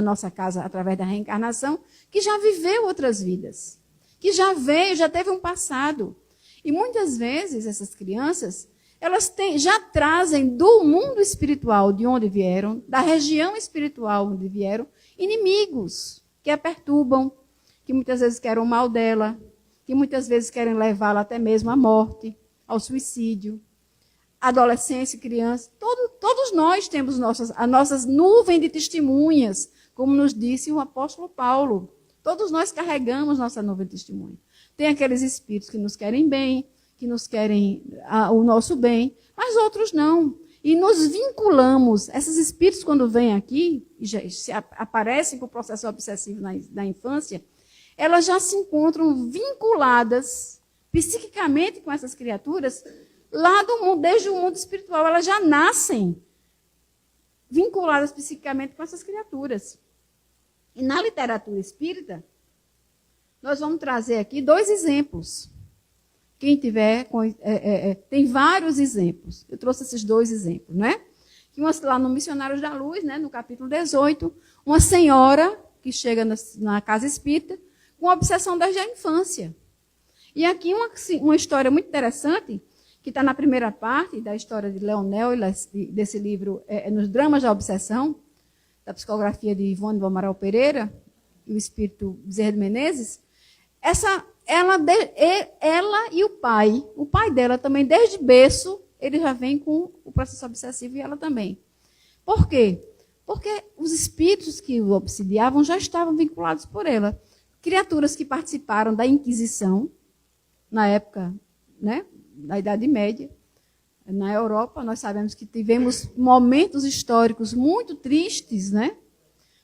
nossa casa através da reencarnação, que já viveu outras vidas, que já veio, já teve um passado. E muitas vezes essas crianças, elas já trazem do mundo espiritual de onde vieram, da região espiritual onde vieram, inimigos que a perturbam, que muitas vezes querem o mal dela, que muitas vezes querem levá-la até mesmo à morte, ao suicídio. Adolescência, criança, todos nós temos as nossas nuvens de testemunhas, como nos disse o apóstolo Paulo. Todos nós carregamos nossa nuvem de testemunha. Tem aqueles espíritos que nos querem bem, que nos querem o nosso bem, mas outros não. E nos vinculamos. Esses espíritos, quando vêm aqui, e se aparecem com o processo obsessivo na infância, elas já se encontram vinculadas psiquicamente com essas criaturas lá do mundo, desde o mundo espiritual. Elas já nascem vinculadas psiquicamente com essas criaturas. E na literatura espírita, nós vamos trazer aqui 2 exemplos. Quem tiver, tem vários exemplos. Eu trouxe esses 2 exemplos, né? Lá no Missionários da Luz, né, no capítulo 18, uma senhora que chega na casa espírita com obsessão desde a infância. E aqui uma história muito interessante, que está na primeira parte da história de Leonel, desse livro, nos Dramas da Obsessão, da psicografia de Ivone do Amaral Pereira, e o espírito Bezerra de Menezes, ela e o pai dela também, desde berço, ele já vem com o processo obsessivo e ela também. Por quê? Porque os espíritos que o obsidiavam já estavam vinculados por ela. Criaturas que participaram da Inquisição, na época, né, da Idade Média, na Europa, nós sabemos que tivemos momentos históricos muito tristes, né?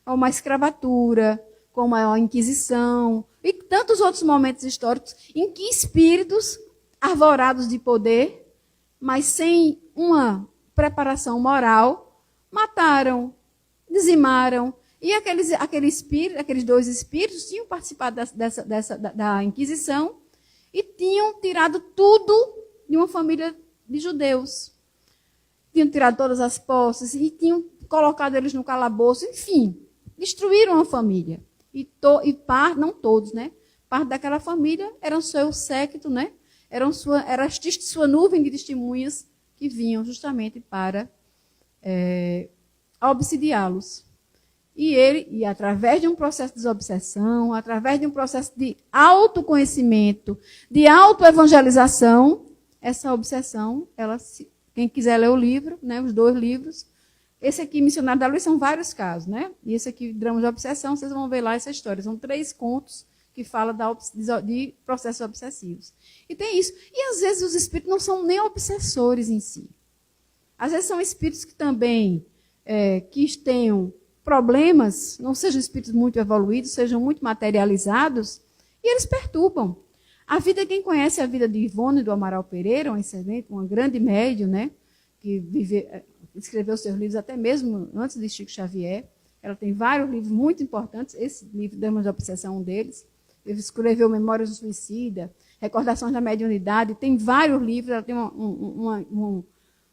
Como a escravatura, como a Inquisição, e tantos outros momentos históricos em que espíritos arvorados de poder, mas sem uma preparação moral, mataram, dizimaram. E aqueles dois espíritos tinham participado da Inquisição e tinham tirado tudo de uma família de judeus. Tinham tirado todas as posses e tinham colocado eles no calabouço, enfim, destruíram a família. Não todos, né? Parte daquela família eram seu séquito, né? Era sua nuvem de testemunhas que vinham justamente para obsidiá-los. E através de um processo de desobsessão, através de um processo de autoconhecimento, de autoevangelização, essa obsessão, quem quiser ler o livro, né, os 2 livros, esse aqui, Missionário da Luz, são vários casos, né? E esse aqui, Drama de Obsessão, vocês vão ver lá essa história. São 3 contos que falam de processos obsessivos. E tem isso. E, às vezes, os espíritos não são nem obsessores em si. Às vezes, são espíritos que também que tenham problemas, não sejam espíritos muito evoluídos, sejam muito materializados, e eles perturbam. A vida, quem conhece a vida de Ivone do Amaral Pereira, uma grande médium, né, que escreveu seus livros até mesmo antes de Chico Xavier. Ela tem vários livros muito importantes. Esse livro, Damas de Obsessão, é um deles. Ele escreveu Memórias do Suicida, Recordações da Mediunidade. Tem vários livros. Ela tem um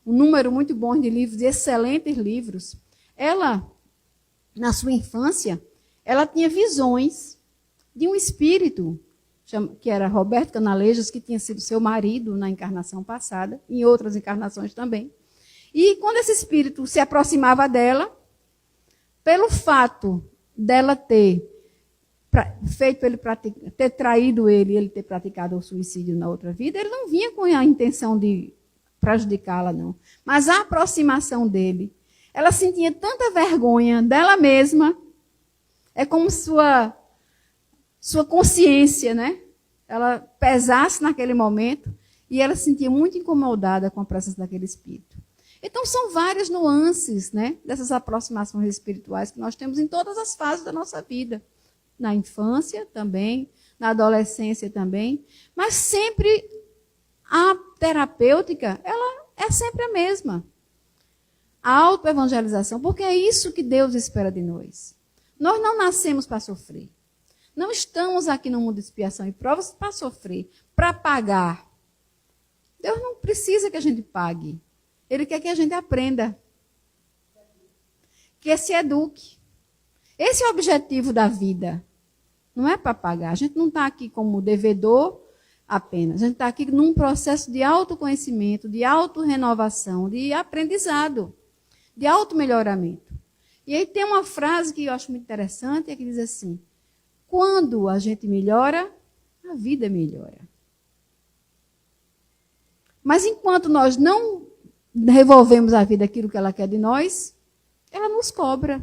número muito bom de livros, de excelentes livros. Ela, na sua infância, ela tinha visões de um espírito, que era Roberto Canalejas, que tinha sido seu marido na encarnação passada, em outras encarnações também. E quando esse espírito se aproximava dela, pelo fato dela ter feito ele ter traído ele ter praticado o suicídio na outra vida, ele não vinha com a intenção de prejudicá-la, não. Mas a aproximação dele, ela sentia tanta vergonha dela mesma, é como sua consciência, né? Ela pesasse naquele momento e ela se sentia muito incomodada com a presença daquele espírito. Então, são várias nuances, né, dessas aproximações espirituais que nós temos em todas as fases da nossa vida. Na infância também, na adolescência também. Mas sempre a terapêutica, ela é sempre a mesma. A autoevangelização, porque é isso que Deus espera de nós. Nós não nascemos para sofrer. Não estamos aqui no mundo de expiação e provas para sofrer, para pagar. Deus não precisa que a gente pague. Ele quer que a gente aprenda. Que se eduque. Esse é o objetivo da vida. Não é para pagar. A gente não está aqui como devedor apenas. A gente está aqui num processo de autoconhecimento, de autorrenovação, de aprendizado, de automelhoramento. E aí tem uma frase que eu acho muito interessante, que diz assim: quando a gente melhora, a vida melhora. Mas enquanto nós não revolvemos a vida aquilo que ela quer de nós, ela nos cobra.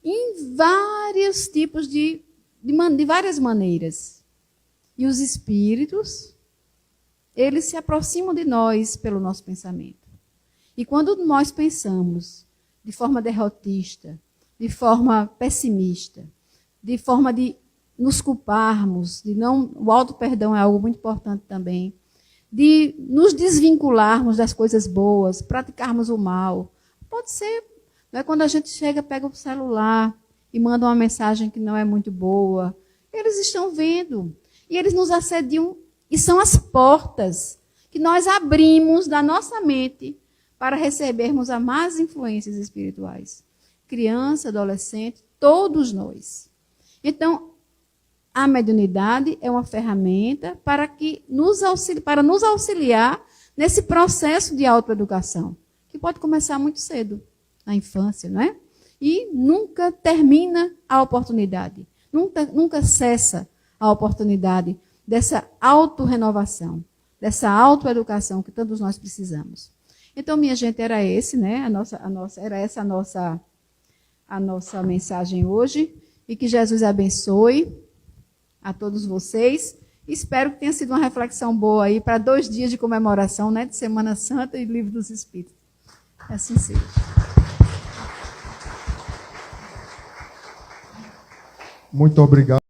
Em vários tipos de várias maneiras. E os espíritos, eles se aproximam de nós pelo nosso pensamento. E quando nós pensamos de forma derrotista, de forma pessimista, de forma de nos culparmos, o auto-perdão é algo muito importante também, de nos desvincularmos das coisas boas, praticarmos o mal. Pode ser, né, quando a gente chega, pega o celular e manda uma mensagem que não é muito boa. Eles estão vendo. E eles nos assediam. E são as portas que nós abrimos da nossa mente para recebermos as más influências espirituais. Criança, adolescente, todos nós. Então, a mediunidade é uma ferramenta para nos auxiliar nesse processo de autoeducação, que pode começar muito cedo, na infância, não é? e nunca termina a oportunidade. Nunca cessa a oportunidade dessa autorrenovação, dessa autoeducação que todos nós precisamos. Então, minha gente, era esse, né? Era essa a nossa mensagem hoje. E que Jesus abençoe a todos vocês. Espero que tenha sido uma reflexão boa aí para 2 dias de comemoração, né? De Semana Santa e Livro dos Espíritos. Assim seja. Muito obrigado.